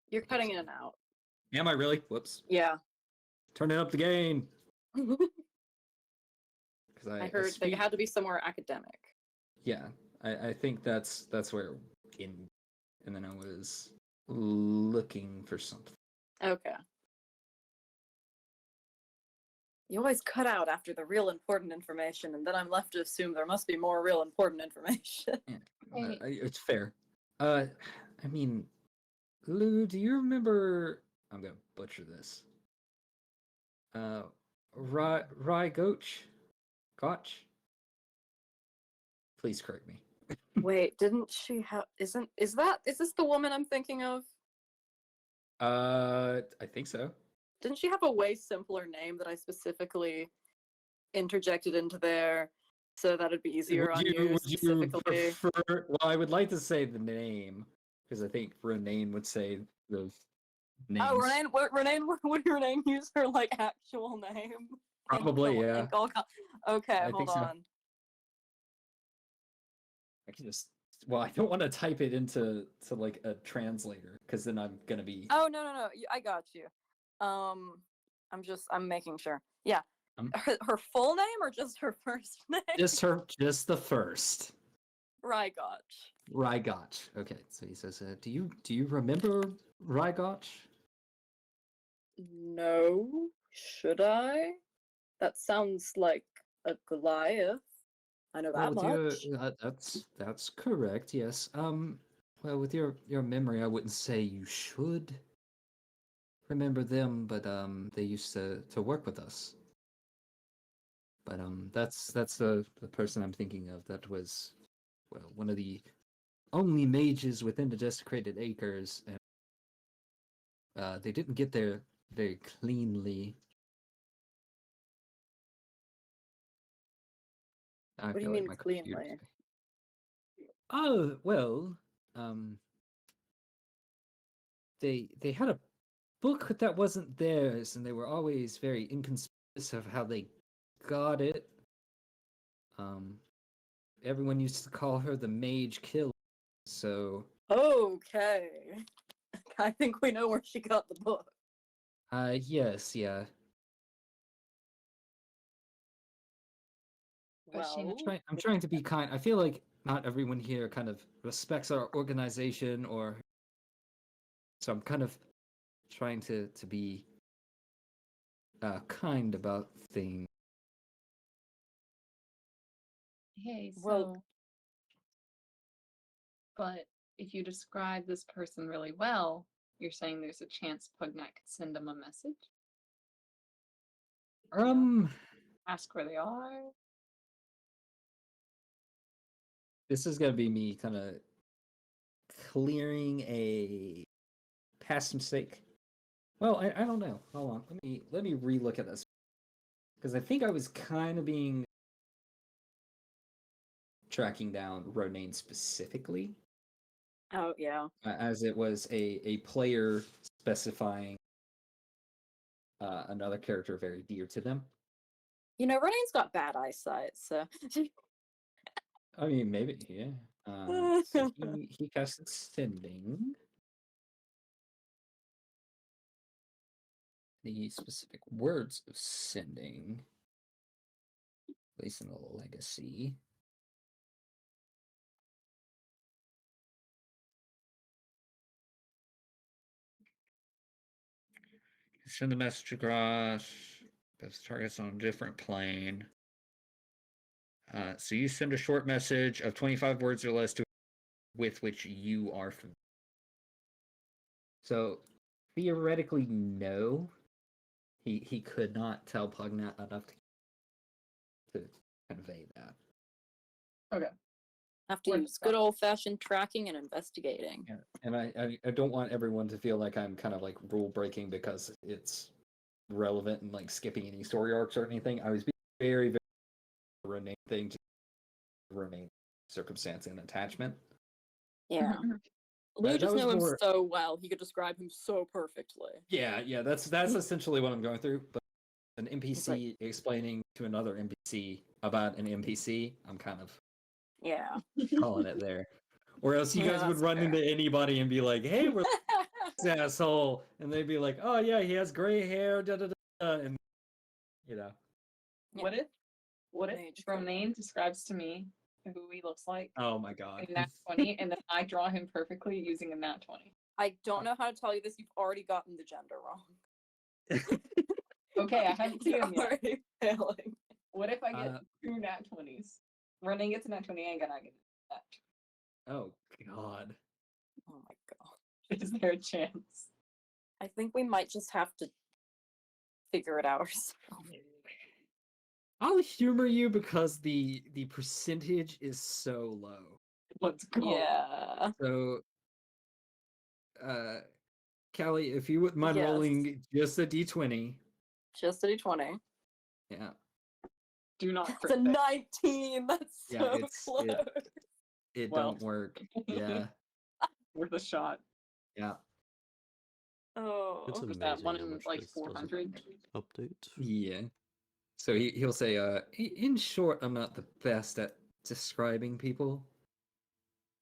You're cutting in and out. am I really? Whoops, Yeah. turning up the gain because I heard that speak. you had to be somewhere academic. Yeah, I think that's where and then I was looking for something. Okay. You always cut out after the real important information, and then I'm left to assume there must be more real important information. Hey. It's fair. I mean, Lou, do you remember? I'm gonna butcher this. Rye Gotch? Gotch? Please correct me. Wait, didn't she have? Is this the woman I'm thinking of? I think so. Didn't she have a way simpler name that I specifically interjected into there so that it'd be easier on you Would you specifically? prefer? Well, I would like to say the name because I think Renane would say those names. Oh, Renane, would Renane use her like actual name? Probably, yeah. Okay, I hold think so. on. I can just. Well, I don't want to type it into like a translator because then I'm gonna be. Oh no, I got you. I'm making sure. Yeah, her full name or just her first name? Just the first. Rygotch. Rygotch. Okay, so he says, do you remember Rygotch? No, should I? That sounds like a Goliath. I know that much. That's correct. Yes. Well, with your memory, I wouldn't say you should remember them, but they used to work with us. But that's the person I'm thinking of. That was, well, one of the only mages within the Desecrated Acres, and they didn't get there very cleanly. What do you mean cleanly? Oh well, they had a book that wasn't theirs, and they were always very inconspicuous of how they got it. Everyone used to call her the Mage Killer. So. Okay. I think we know where she got the book. Yes, yeah. Well, I'm trying to be kind. I feel like not everyone here kind of respects our organization, so I'm kind of trying to be kind about things. Hey, so. Well- But if you describe this person really well, you're saying there's a chance Pugnac could send them a message? Ask where they are? This is gonna be me kind of clearing a past mistake. Well, I don't know. Hold on. Let me relook at this because I think I was kind of being tracking down Ronane specifically. Oh yeah. As it was a player specifying another character very dear to them. You know, Renane's got bad eyesight, so. I mean, maybe, yeah. So he casted Sending. The specific words of Sending. Placing a legacy. Send the message across. Best targets on a different plane. So you send a short message of 25 words or less with which you are familiar. So theoretically, no. He could not tell Pugnac enough to convey that. Okay. Have to use good old fashioned tracking and investigating. Yeah. And I don't want everyone to feel like I'm kind of like rule breaking because it's relevant and like skipping any story arcs or anything. I was being very, very Renane thing to Renane circumstance and attachment. Yeah. Lou that just was knew him more- so well; he could describe him so perfectly. Yeah, that's essentially what I'm going through. But an NPC explaining to another NPC about an NPC, I'm kind of Yeah. calling it there. Or else you Yeah, guys would that's run fair. into anybody and be like, "Hey, we're this asshole," and they'd be like, "Oh yeah, he has gray hair," da da da, and you know. Yeah. What if Mage Romaine describes to me who he looks like Oh my god. in nat 20, and then I draw him perfectly using a nat 20? I don't know how to tell you this. You've already gotten the gender wrong. Okay, I haven't seen You're him yet. already failing. What if I get Uh, 2 nat 20s? Running gets a nat 20 and gonna get a nat Oh god. Oh my god. 20. Is there a chance? I think we might just have to figure it out ourselves. I'll humor you because the percentage is so low. Let's go. Yeah. So, Callie, if you wouldn't mind Yes. rolling just a d20, Just a d20. yeah, Do not It's crit a that. 19. That's Yeah, so it's- close. it Well. don't work. Yeah, Worth a shot. yeah, Oh. It's Was that amazing one how in much like this doesn't 400? update. yeah. So he'll say, in short, I'm not the best at describing people.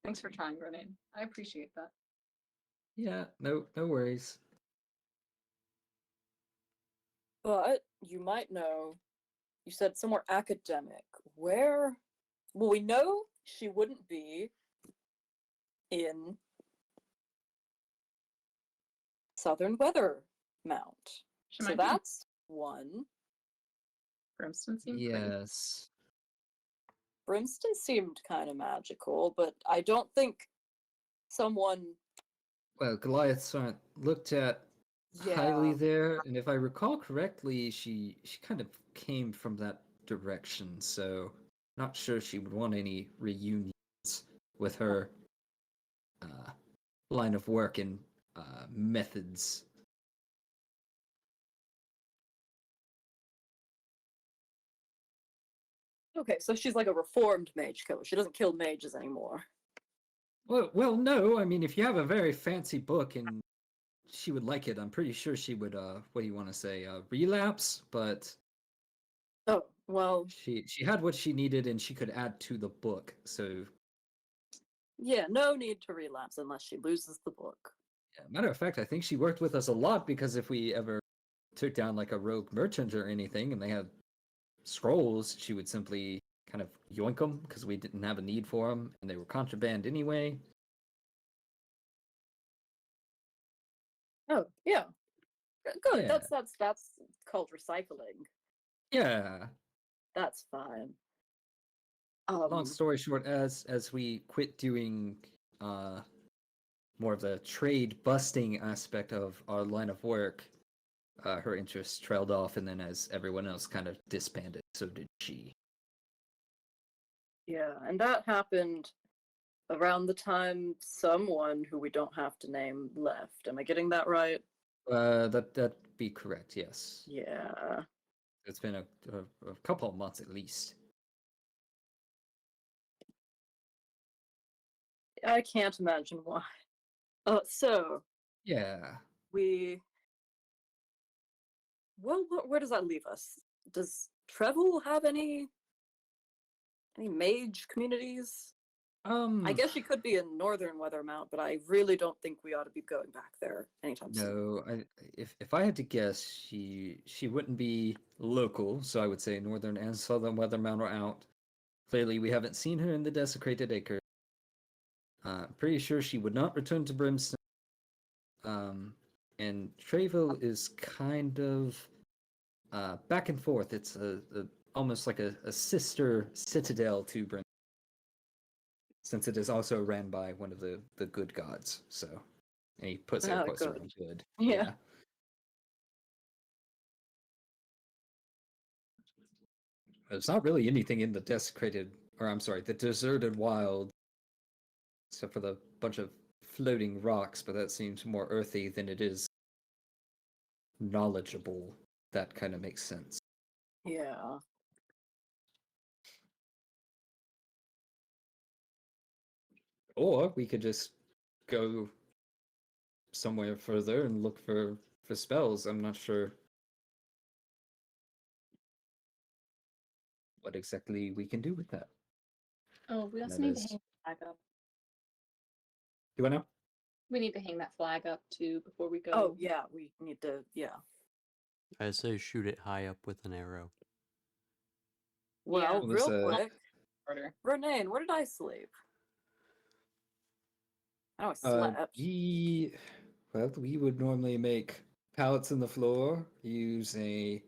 Thanks for trying, Romaine. I appreciate that. Yeah, no worries. But you might know, you said somewhere academic. Where? Well, we know she wouldn't be in Southern Weather Mount. She So might be. that's one. Grimston seemed pretty. Yes. Brimston seemed kind of magical, but I don't think someone. Well, Goliaths aren't looked at highly Yeah. there, and if I recall correctly, she kind of came from that direction, so not sure she would want any reunions with her line of work and methods. Okay, so she's like a reformed mage killer. She doesn't kill mages anymore. Well, no. I mean, if you have a very fancy book and she would like it, I'm pretty sure she would. What do you want to say? Relapse, but Oh, well, she had what she needed, and she could add to the book. So, yeah, no need to relapse unless she loses the book. yeah, matter of fact, I think she worked with us a lot because if we ever took down like a rogue merchant or anything, and they had scrolls, she would simply kind of yoink them because we didn't have a need for them, and they were contraband anyway. Oh, yeah. Good. Yeah. That's called recycling. Yeah. That's fine. Long story short, as we quit doing more of the trade busting aspect of our line of work, her interest trailed off, and then as everyone else kind of disbanded, so did she. Yeah, and that happened around the time someone who we don't have to name left. Am I getting that right? That'd be correct. Yes. Yeah. It's been a couple of months at least. I can't imagine why. So Yeah. we. Well, where does that leave us? Does Trevel have any mage communities? I guess she could be in Northern Weathermount, but I really don't think we ought to be going back there anytime soon. No, if I had to guess, she wouldn't be local, so I would say Northern and Southern Weathermount are out. Clearly, we haven't seen her in the Desecrated Acre. Pretty sure she would not return to Brimstone. And Treville is kind of back and forth. It's almost like a sister citadel to Brimstone, since it is also ran by one of the good gods. So, and he puts air Ah, quotes good. around good. Yeah. There's not really anything in the desecrated, or I'm sorry, the deserted wild, except for the bunch of floating rocks, but that seems more earthy than it is knowledgeable. That kind of makes sense. Yeah. Or we could just go somewhere further and look for spells. I'm not sure what exactly we can do with that. Oh, we And also that need to is- hang the flag up. Do I know? We need to hang that flag up too before we go. Oh yeah, we need to. Yeah. I say shoot it high up with an arrow. Well, Well, real this, quick, Order. Renee, where did I sleep? I know I slept. We would normally make pallets in the floor, use a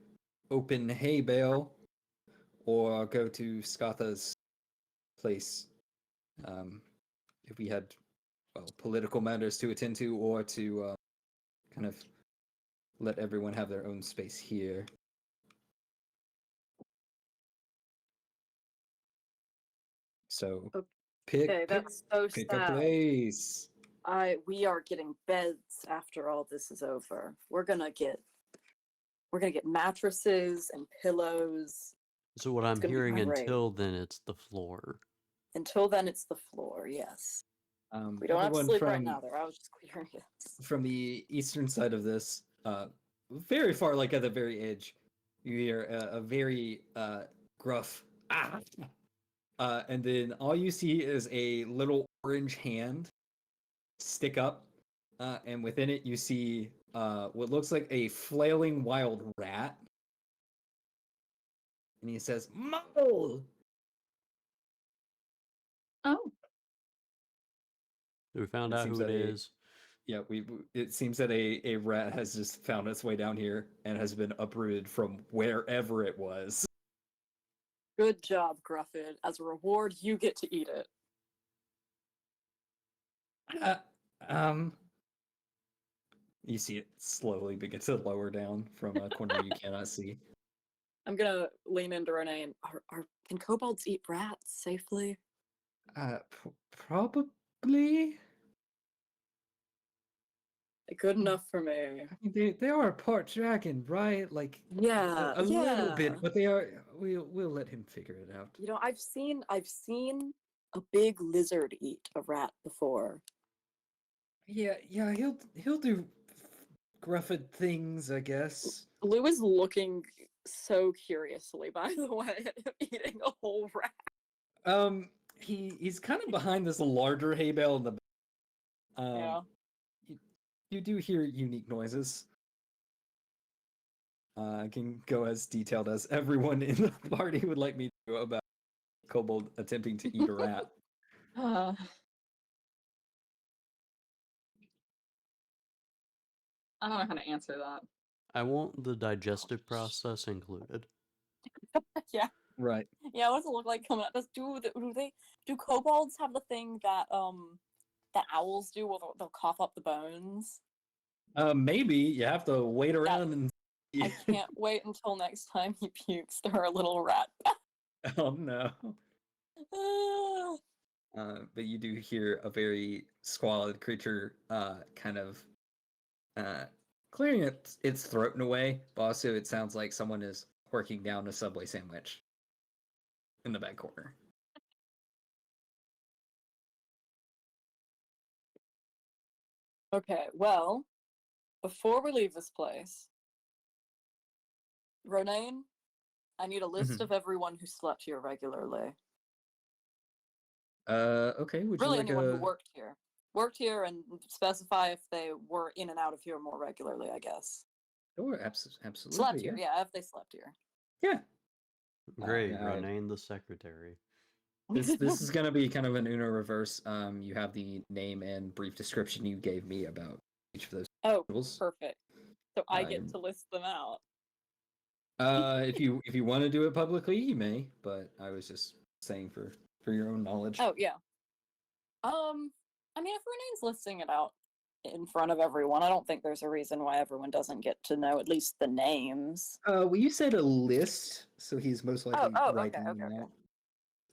open hay bale, or go to Skatha's place. If we had political matters to attend to, or to kind of let everyone have their own space here. So pick, Okay, that's so pick a sad. place. We are getting beds after all this is over. We're gonna get mattresses and pillows. So what It's I'm gonna be hearing great. until then, it's the floor. Until then, it's the floor. Yes. We don't have to Everyone sleep right from- now, though. I was just curious. From the eastern side of this, very far, like at the very edge, you hear a very gruff ah, and then all you see is a little orange hand stick up, and within it you see what looks like a flailing wild rat, and he says, "Mole." Oh, We found It out seems who it that a- is. Yeah, it seems that a rat has just found its way down here and has been uprooted from wherever it was. Good job, Gruffid. As a reward, you get to eat it. You see it slowly begin to lower down from a corner you cannot see. I'm gonna lean into Renee and can kobolds eat rats safely? Probably. Good enough for me. I mean, they are a part dragon, right? Like Yeah, a little yeah. bit, but they are. We'll let him figure it out. You know, I've seen a big lizard eat a rat before. Yeah, he'll do gruffed things, I guess. Lou is looking so curiously, by the way, at him eating a whole rat. He's kind of behind this larger hay bale in the. Yeah. You do hear unique noises. I can go as detailed as everyone in the party would like me to about kobold attempting to eat a rat. I don't know how to answer that. I want the digestive process included. Yeah. Right. Yeah, what does it look like coming out? Do kobolds have the thing that that owls do where they'll cough up the bones? Maybe you have to wait around and. I can't wait until next time he pukes through a little rat. Oh no. Ah. But you do hear a very squalid creature kind of clearing its throat in a way, but also it sounds like someone is working down a Subway sandwich in the back corner. Okay, well, before we leave this place, Ronaine, I need a list Mhm. of everyone who slept here regularly. Okay, would Really, you like anyone a... who worked here, and specify if they were in and out of here more regularly. I guess Sure, absolutely. slept here. Yeah, if they slept here. Yeah. Great, yeah, Renee, the secretary. This is gonna be kind of an Uno reverse. You have the name and brief description you gave me about each of those Oh, rules. perfect. So I get Um, to list them out. If you want to do it publicly, you may, but I was just saying for your own knowledge. Oh yeah. I mean, if Renee's listing it out in front of everyone, I don't think there's a reason why everyone doesn't get to know at least the names. Well, you said a list, so he's most likely okay, writing okay. them out.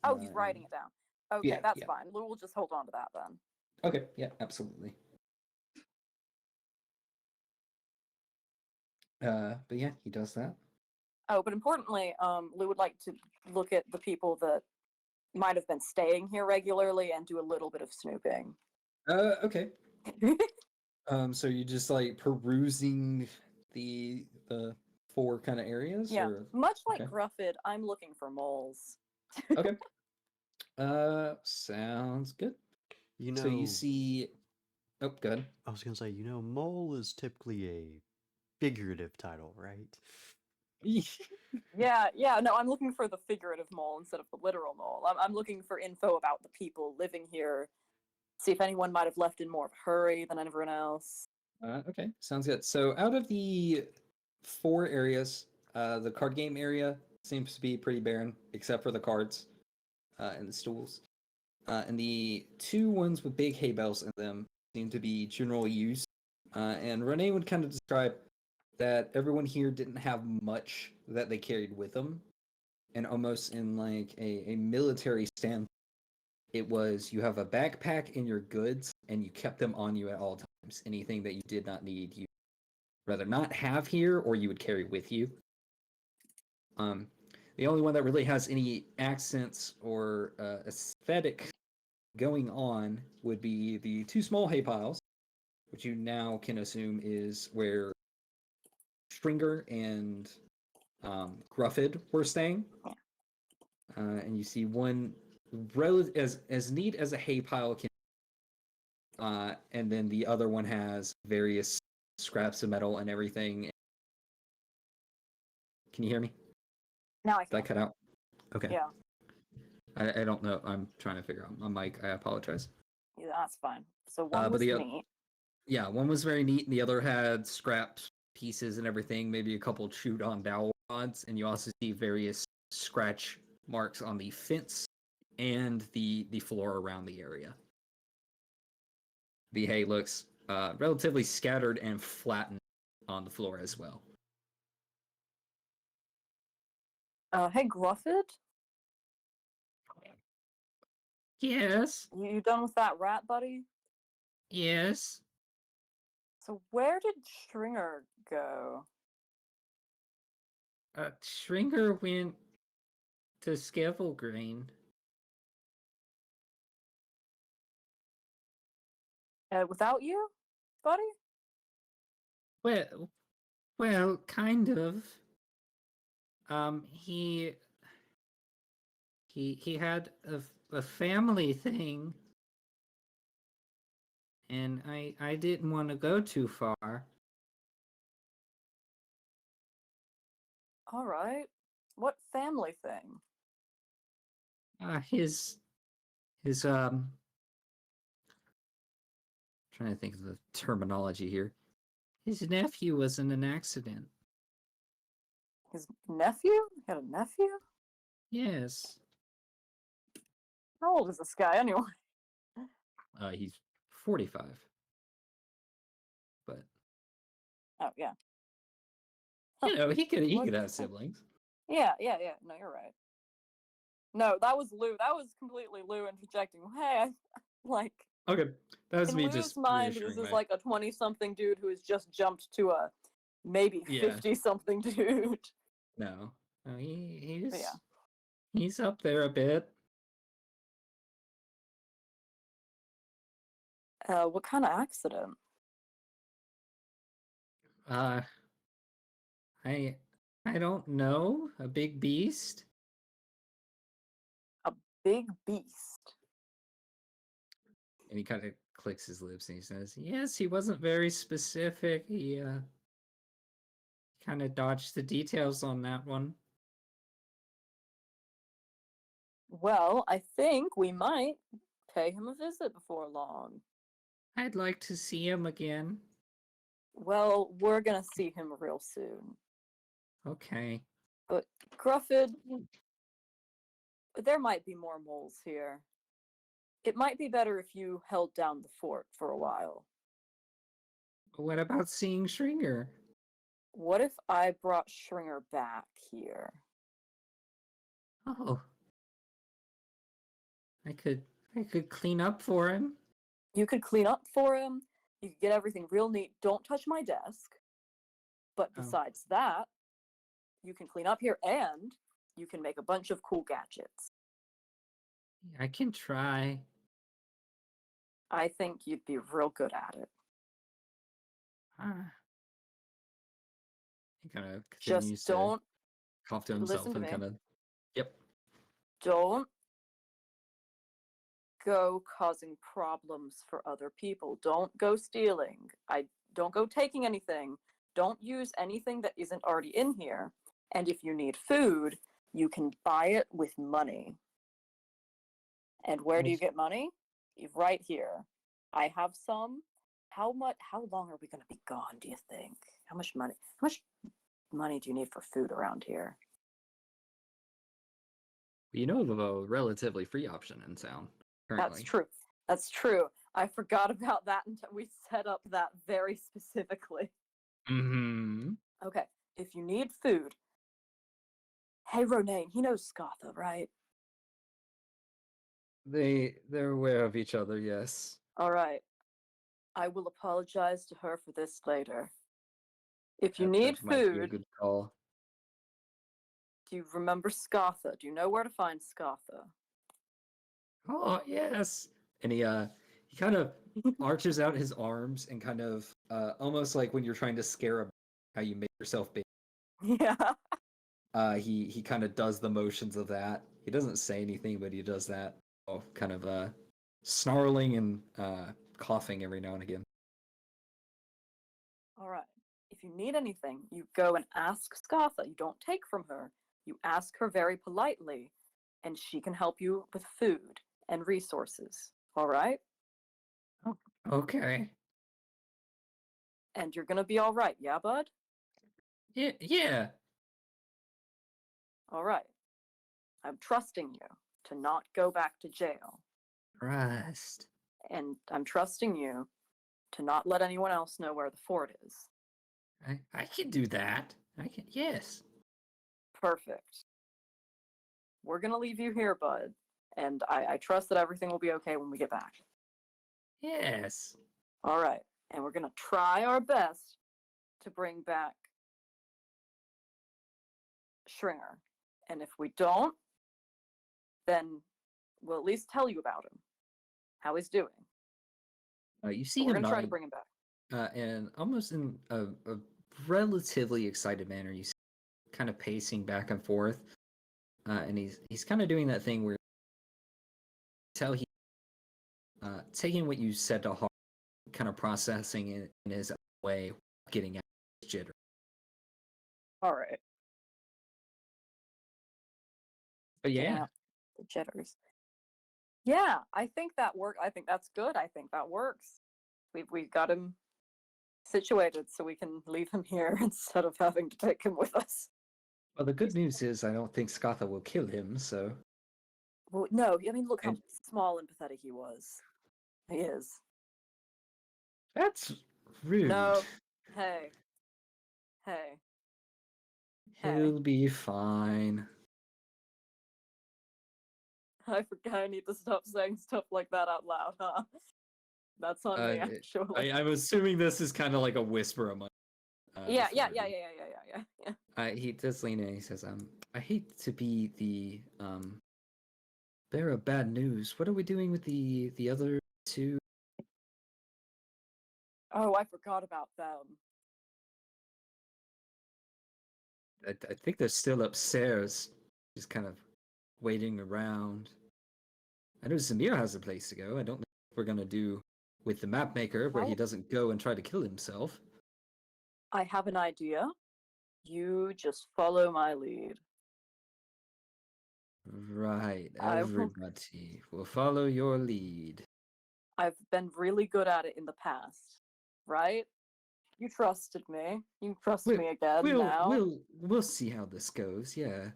Oh, he's writing it down. Okay, yeah, that's yeah. fine. We'll just hold on to that then. Okay, yeah, absolutely. But yeah, he does that. Oh, but importantly, Lou would like to look at the people that might have been staying here regularly and do a little bit of snooping. Okay. So you just like perusing the four kind of areas, Yeah, or much like okay, Gruffid, I'm looking for moles. okay. Sounds good. You So you know, see. Oh, good. I was gonna say, mole is typically a figurative title, right? Yeah, no, I'm looking for the figurative mole instead of the literal mole. I'm looking for info about the people living here, see if anyone might have left in more of a hurry than everyone else. Okay, sounds good. So out of the four areas, the card game area seems to be pretty barren, except for the cards and the stools. And the two ones with big hay bales in them seem to be generally used. And Renee would kind of describe that everyone here didn't have much that they carried with them. And almost in like a military stand, it was you have a backpack and your goods, and you kept them on you at all times. Anything that you did not need, you rather not have here, or you would carry with you. The only one that really has any accents or aesthetic going on would be the two small hay piles, which you now can assume is where Stringer and Gruffid were staying. And you see one as neat as a hay pile can, and then the other one has various scraps of metal and everything. Can you hear me? Now I Did I can. cut out? Okay. Yeah, I don't know. I'm trying to figure out my mic. I apologize. yeah, that's fine. So one But was the neat. yeah, one was very neat, and the other had scraps, pieces, and everything. Maybe a couple chewed on dowel rods, and you also see various scratch marks on the fence and the floor around the area. The hay looks relatively scattered and flattened on the floor as well. Hey Gruffid, Yes, you done with that rat, buddy? yes. So where did Stringer go? Stringer went to Skevelgreen. Without you, buddy? Well, kind of. He had a family thing, and I didn't want to go too far. All right. What family thing? His trying to think of the terminology here. His nephew was in an accident. His nephew? He had a nephew? Yes. How old is this guy anyway? He's 45. But Oh yeah. he could What- have siblings. Yeah. No, you're right. No, that was Lou. That was completely Lou interjecting. Hey, like Okay, that was in me Lou's just mind, this reassuring is my- like a 20-something dude who has just jumped to a maybe Yeah. 50-something dude. No, But yeah. he's up there a bit. What kind of accident? I don't know. A big beast. Big beast. And he kind of clicks his lips and he says, "Yes, he wasn't very specific. He kind of dodged the details on that one." Well, I think we might pay him a visit before long. I'd like to see him again. Well, we're gonna see him real soon. Okay. But Gruffid, there might be more moles here. It might be better if you held down the fort for a while. What about seeing Stringer? What if I brought Stringer back here? Oh. I could clean up for him. You could clean up for him. You could get everything real neat. Don't touch my desk. But Oh. besides that, you can clean up here and you can make a bunch of cool gadgets. I can try. I think you'd be real good at it. Ah. He kind of Just continues to don't cough to himself listen to and me. kind of, yep. Don't go causing problems for other people. Don't go stealing. Don't go taking anything. Don't use anything that isn't already in here. And if you need food, you can buy it with money. And where do you get money? Right here. I have some. How long are we going to be gone, do you think? How much money do you need for food around here? You know of a relatively free option in town currently. That's true. That's true. I forgot about that until we set up that very specifically. Mm-hmm. Okay, if you need food, hey Ronaine, he knows Scatha, right? They're aware of each other, yes. All right. I will apologize to her for this later. If you That need might be a food, good call. do you remember Scatha? Do you know where to find Scatha? Oh yes. And he kind of arches out his arms and kind of almost like when you're trying to scare a how you make yourself big. Yeah. He kind of does the motions of that. He doesn't say anything, but he does that. Oh, kind of snarling and coughing every now and again. All right. If you need anything, you go and ask Scatha. You don't take from her. You ask her very politely, and she can help you with food and resources. All right? Okay. And you're gonna be all right, yeah, bud? Yeah. All right. I'm trusting you to not go back to jail. Rest. And I'm trusting you to not let anyone else know where the fort is. I can do that. I can. Yes. Perfect. We're gonna leave you here, bud. And I trust that everything will be okay when we get back. Yes. All right. And we're gonna try our best to bring back Shringer. And if we don't, then we'll at least tell you about him, how he's doing. You see But we're him gonna try to nodding, bring him back. and almost in a relatively excited manner, you see him kind of pacing back and forth, and he's kind of doing that thing where tell he taking what you said to heart, kind of processing it in his own way, getting out of his jitter. All right. But Getting yeah, out the jitters. Yeah, I think that worked. I think that's good. I think that works. We've got him situated so we can leave him here instead of having to take him with us. well, the good news is I don't think Scatha will kill him, so Well, no, I mean, look how And- small and pathetic he was. He is. that's rude. No. Hey. Hey. Hey. He'll be fine. I forgot I need to stop saying stuff like that out loud, huh? That's on me, actually. I'm assuming this is kind of like a whisper among. Yeah. He does lean in. He says, I hate to be the bearer of bad news. What are we doing with the other two? Oh, I forgot about them. I think they're still upstairs, just kind of waiting around. I know Samir has a place to go. I don't know what we're gonna do with the map maker, where he Well- doesn't go and try to kill himself. I have an idea. You just follow my lead. Right, I will- everybody will follow your lead. I've been really good at it in the past, right? You trusted me. You trust We'll- me again now. We'll see how this goes. Yeah.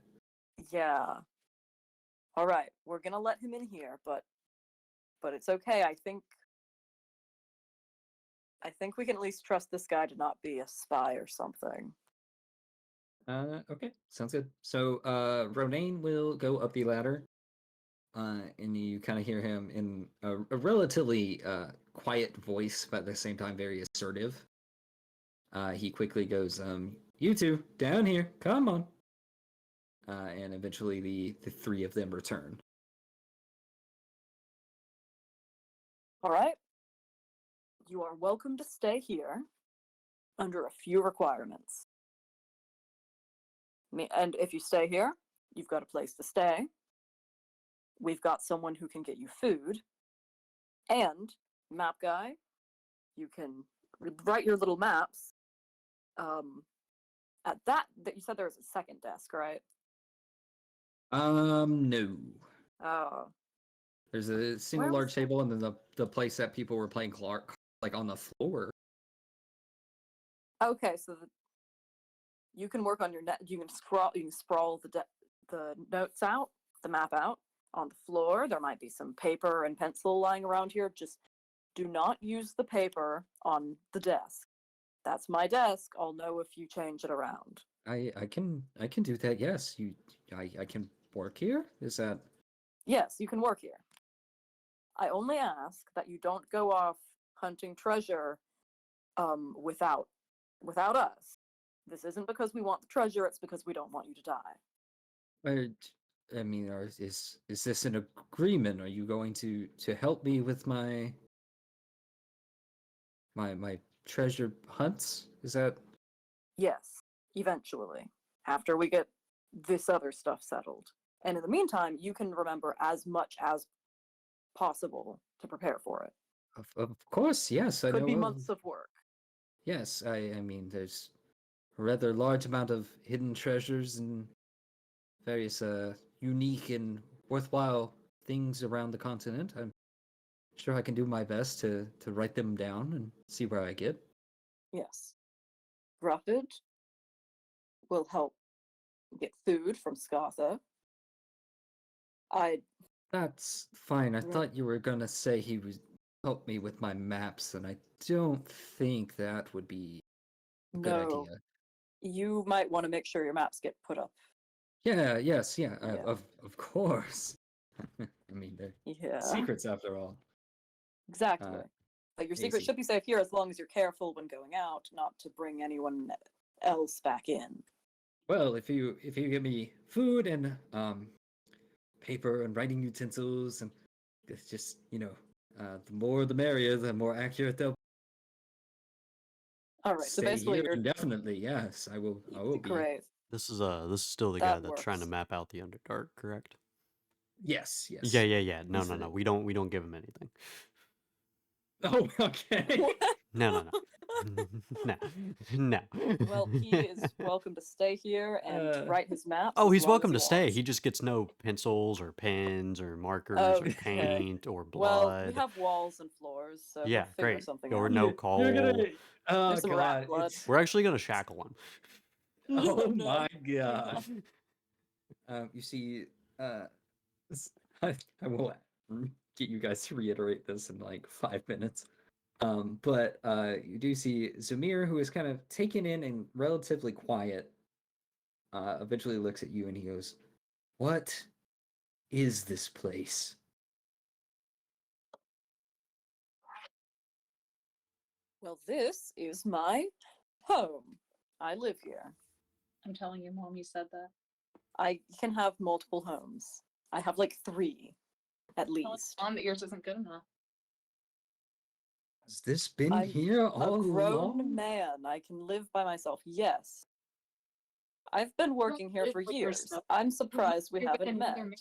Yeah. All right, we're gonna let him in here, but it's okay. I think we can at least trust this guy to not be a spy or something. Okay, sounds good. So, Ronaine will go up the ladder, and you kind of hear him in a relatively quiet voice, but at the same time very assertive. He quickly goes, "You two down here, come on!" And eventually, the three of them return. All right, You are welcome to stay here under a few requirements. And if you stay here, you've got a place to stay. We've got someone who can get you food. And, map guy, you can write your little maps. At that you said there was a second desk, right? No. Oh, There's a single Where was large table, and then the place that people were playing Clark, like on the floor. okay. So you can work on your net. You can sprawl the notes out, the map out on the floor. There might be some paper and pencil lying around here. Just do not use the paper on the desk. That's my desk. I'll know if you change it around. I can do that. Yes, I can work here. Is that? Yes, you can work here. I only ask that you don't go off hunting treasure without us. This isn't because we want the treasure, it's because we don't want you to die. I mean, is this an agreement? Are you going to help me with my treasure hunts? Is that? Yes, eventually, after we get this other stuff settled. And in the meantime, you can remember as much as possible to prepare for it. Of course, yes. I Could know be of- months of work. Yes, I mean, there's a rather large amount of hidden treasures and various unique and worthwhile things around the continent. I'm sure I can do my best to write them down and see where I get. Yes. Rufford will help get food from Scartha. That's fine. I Yeah. thought you were gonna say he would help me with my maps, and I don't think that would be a good No, idea. you might want to make sure your maps get put up. Yeah, yes, yeah, Yeah. of course. I mean, they're Yeah, secrets after all. exactly. But your secret easy. should be safe here as long as you're careful when going out, not to bring anyone else back in. Well, if you give me food and paper and writing utensils, and it's just the more the merrier, the more accurate they'll All right, so stay basically here you're indefinitely. Yes, I will be. great. This is still the guy That that's trying to works. map out the Underdark, correct? Yes, yes. Yeah. No, He's no, the- no. We don't give him anything. Oh, okay. No. No. No. Well, he is welcome to stay here and write his maps. Oh, as he's long welcome as to he stay. wants. He just gets no pencils or pens or markers or Okay. paint or Well, blood. we have walls and floors, so Yeah, we'll figure great. something Or out. no You're coal. gonna. Oh There's some rat god! blood. It's... We're actually gonna shackle him. Oh No, my do god! not. You see, I will get you guys to reiterate this in like 5 minutes. But you do see Zamir, who is kind of taken in and relatively quiet, eventually looks at you and he goes, "What is this place?" Well, this is my home. I live here. I'm telling your mom you said that. I can have multiple homes. I have like 3, at Tell least. mom that yours isn't good enough. Has this been I'm here A all grown along? man. I can live by myself. Yes. I've been working here live for with years. yourself. I'm surprised we You're with haven't met. another man.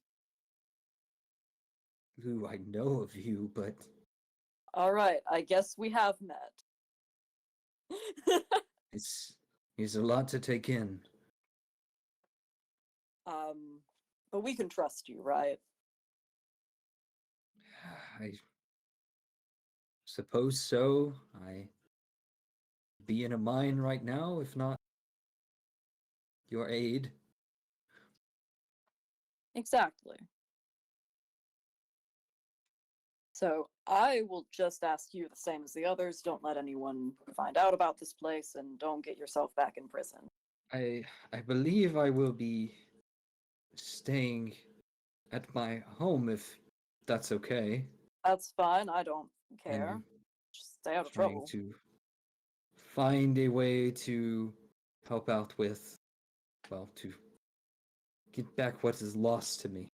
Who I know of you, but All right, I guess we have met. it's a lot to take in. But we can trust you, right? I suppose so. I be in a mine right now, if not your aid. Exactly. So I will just ask you the same as the others. Don't let anyone find out about this place and don't get yourself back in prison. I believe I will be staying at my home if that's okay. That's fine. I don't care. I'm Just stay out of trying trouble. to find a way to help out with, well, to get back what is lost to me.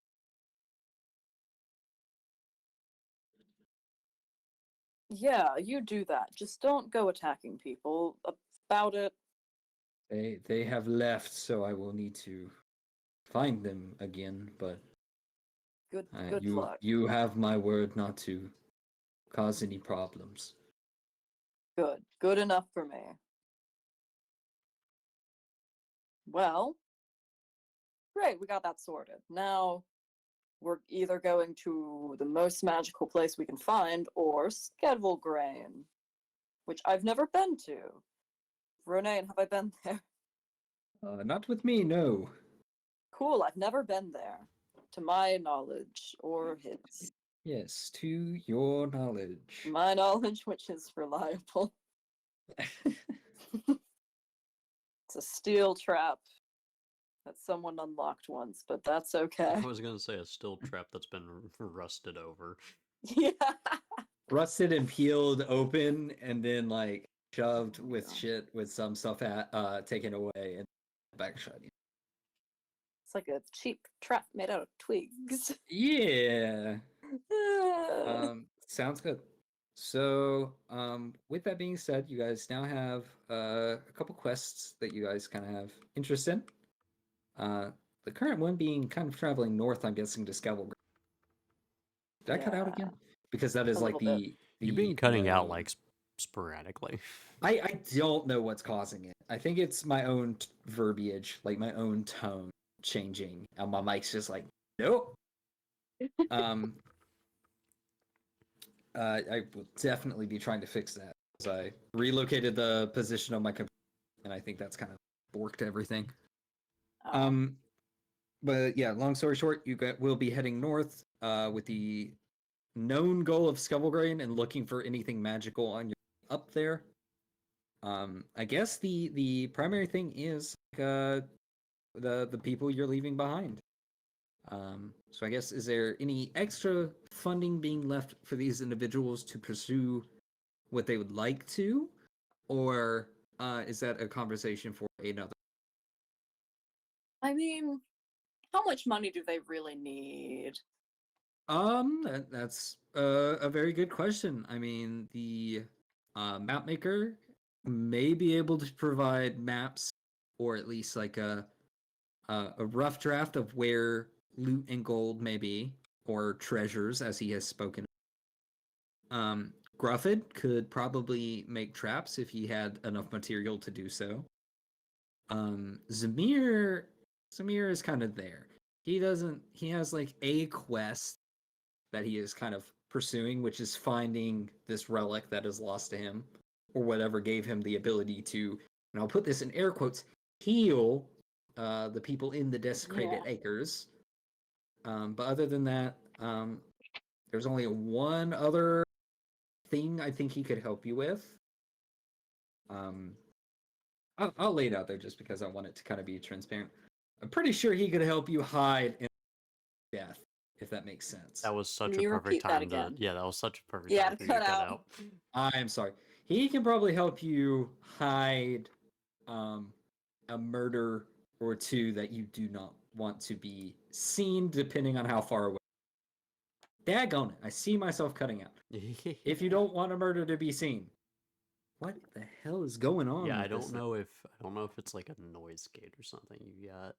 Yeah, you do that. Just don't go attacking people about it. They have left, so I will need to find them again. But Good luck. you have my word not to cause any problems. Good enough for me. Well, great, we got that sorted. Now we're either going to the most magical place we can find or Skedvelgrain, which I've never been to. Ronaine, have I been there? Not with me, no. Cool, I've never been there, to my knowledge, or his. Yes, to your knowledge. My knowledge, which is reliable. It's a steel trap that someone unlocked once, but that's okay. I was gonna say a steel trap that's been rusted over. Yeah. Rusted and peeled open, and then like shoved with gosh. shit with some stuff taken away and back shut. It's like a cheap trap made out of twigs. Yeah. Sounds good. So, with that being said, you guys now have a couple quests that you guys kind of have interest in. The current one being kind of traveling north, I'm guessing, to Skevelgr. Did I cut out again? Because that is A like little bit. You've been cutting out like sporadically. I don't know what's causing it. I think it's my own verbiage, like my own tone changing, and my mic's just like, nope. I will definitely be trying to fix that. As I relocated the position of my computer, and I think that's kind of borked everything. Oh. But yeah, long story short, will be heading north with the known goal of Skevelgrain and looking for anything magical on your up there. I guess the primary thing is the people you're leaving behind. So I guess, is there any extra funding being left for these individuals to pursue what they would like to, or is that a conversation for another? I mean, how much money do they really need? That's a very good question. I mean, the map maker may be able to provide maps, or at least like a rough draft of where loot and gold may be, or treasures, as he has spoken. Gruffid could probably make traps if he had enough material to do so. Zamir is kind of there. He has like a quest that he is kind of pursuing, which is finding this relic that is lost to him, or whatever gave him the ability to, and I'll put this in air quotes, heal the people in the desecrated acres. But other than that, there's only one other thing I think he could help you with. I'll lay it out there just because I want it to kind of be transparent. I'm pretty sure he could help you hide in death, if that makes sense. That was such Can a you perfect repeat that time to. again? Yeah, that was such a perfect Yeah, time for you cut to cut out. out. I am sorry. He can probably help you hide a murder or two that you do not want to be seen, depending on how far away. Daggone it, I see myself cutting out. If you don't want a murder to be seen, what the hell is going on? Yeah, with I don't this? know if it's like a noise gate or something you got.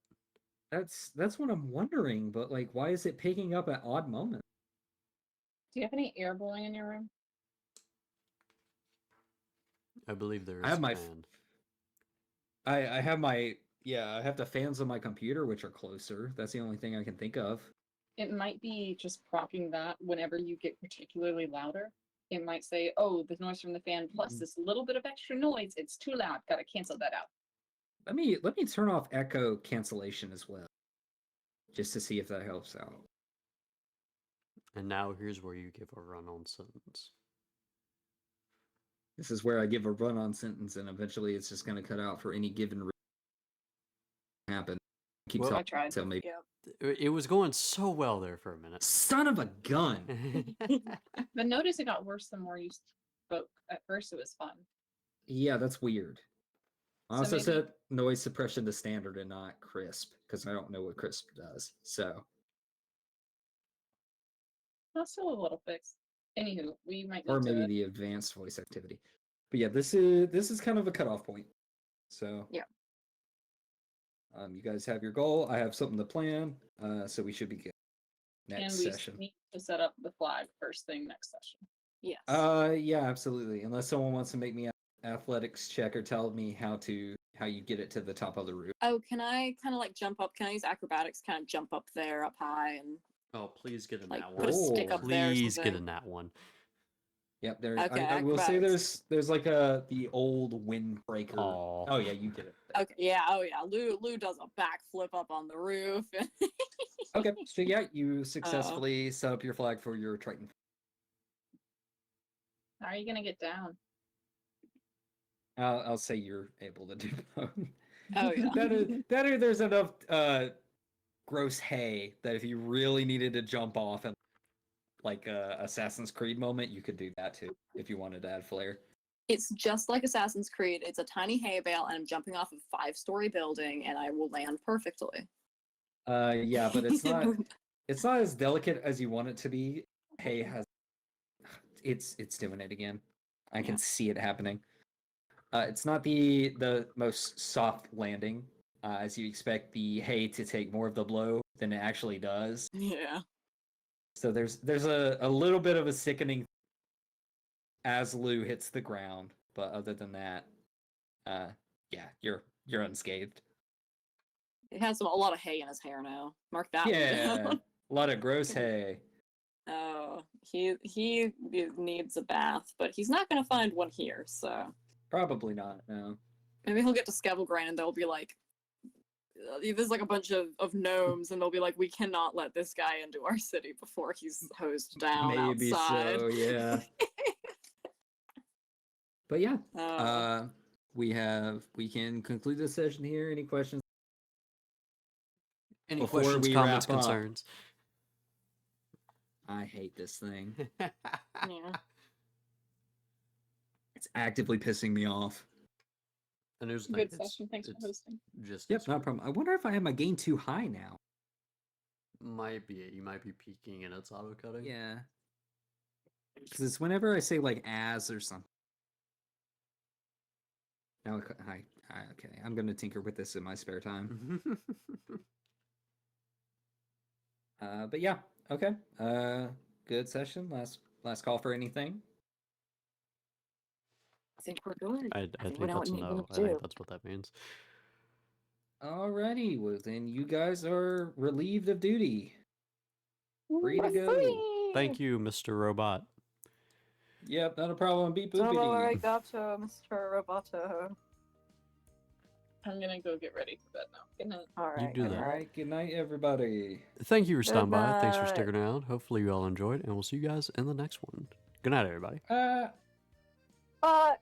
That's what I'm wondering, but like, why is it picking up at odd moments? Do you have any air blowing in your room? I believe there is I have a my fan. I have my I have the fans on my computer, which are closer. That's the only thing I can think of. It might be just propping that whenever you get particularly louder. It might say, oh, the noise from the fan plus this little bit of extra noise, it's too loud, gotta cancel that out. Let me turn off echo cancellation as well, just to see if that helps out. And now here's where you give a run-on sentence. This is where I give a run-on sentence, and eventually it's just going to cut out for any given reason. Happen. Keep Well, talking I tried. until maybe. Yeah. It was going so well there for a minute. Son of a gun! But notice it got worse the more you spoke. At first it was fun. Yeah, that's weird. I So also maybe- set noise suppression to standard and not crisp, because I don't know what crisp does. So That's still a little fix. Anywho, we might or need maybe to. the advanced voice activity. But yeah, this is kind of a cutoff point. So Yeah. you guys have your goal. I have something to plan. So we should be good. Next And we session. need to set up the flag first thing next session. Yes. Yeah, absolutely. Unless someone wants to make me an athletics check or tell me how you get it to the top of the roof. Oh, can I kind of like jump up? Can I use acrobatics? Kind of jump up there, up high, and Oh, please get in like that put a one. stick up there or Please get something? in that one. Yep, there's. Okay, I will say acrobatics. there's like the old windbreaker. Aw. Oh yeah, you get it. Okay, yeah, oh yeah. Lou does a backflip up on the roof. Okay, so yeah, you successfully set up your flag for your Triton. How are you gonna get down? I'll say you're able to do both. Oh yeah. that or there's enough gross hay that if you really needed to jump off and like a Assassin's Creed moment, you could do that too if you wanted to add flair. It's just like Assassin's Creed. It's a tiny hay bale, and I'm jumping off a 5-story building, and I will land perfectly. Yeah, but it's not as delicate as you want it to be. Hay has it's doing it again. I can Yeah. see it happening. It's not the most soft landing, as you expect the hay to take more of the blow than it actually does. Yeah. So there's a little bit of a sickening as Lou hits the ground, but other than that, yeah, you're unscathed. He has a lot of hay in his hair now. Mark that one Yeah, down. a lot of gross hay. Oh, he needs a bath, but he's not gonna find one here. So Probably not. No. maybe he'll get to Skevelgrain, and they'll be like, there's like a bunch of gnomes, and they'll be like, we cannot let this guy into our city before he's hosed down Maybe outside. so. Yeah. But yeah, Oh. we can conclude this session here. Any questions? Any Before questions, we comments, wrap up. concerns? I hate this thing. Yeah. It's actively pissing me off. And here's the Good thing, session. Thanks for it's hosting. just Yep, no problem. I wonder if I have my gain too high now. might be it. You might be peaking and it's auto cutting. Yeah. Because it's whenever I say like as or something. No, hi. Okay, I'm gonna tinker with this in my spare time. But yeah, okay. Good session. Last call for anything. I think we're good. I we think know what that's a we need no. to I think do. that's what that means. Alrighty, well then you guys are relieved of duty. Free to We're go. free! Thank you, Mr. Robot. Yep, not a problem. Beep Don't boopity. arigato, Mr. Roboto. I'm gonna go get ready for bed now. Good night. Alright, do good that. night. Alright, good night everybody. Thank you for stopping by. Thanks for night. sticking around. Hopefully you all enjoyed, and we'll see you guys in the next one. Good night, everybody. Bye!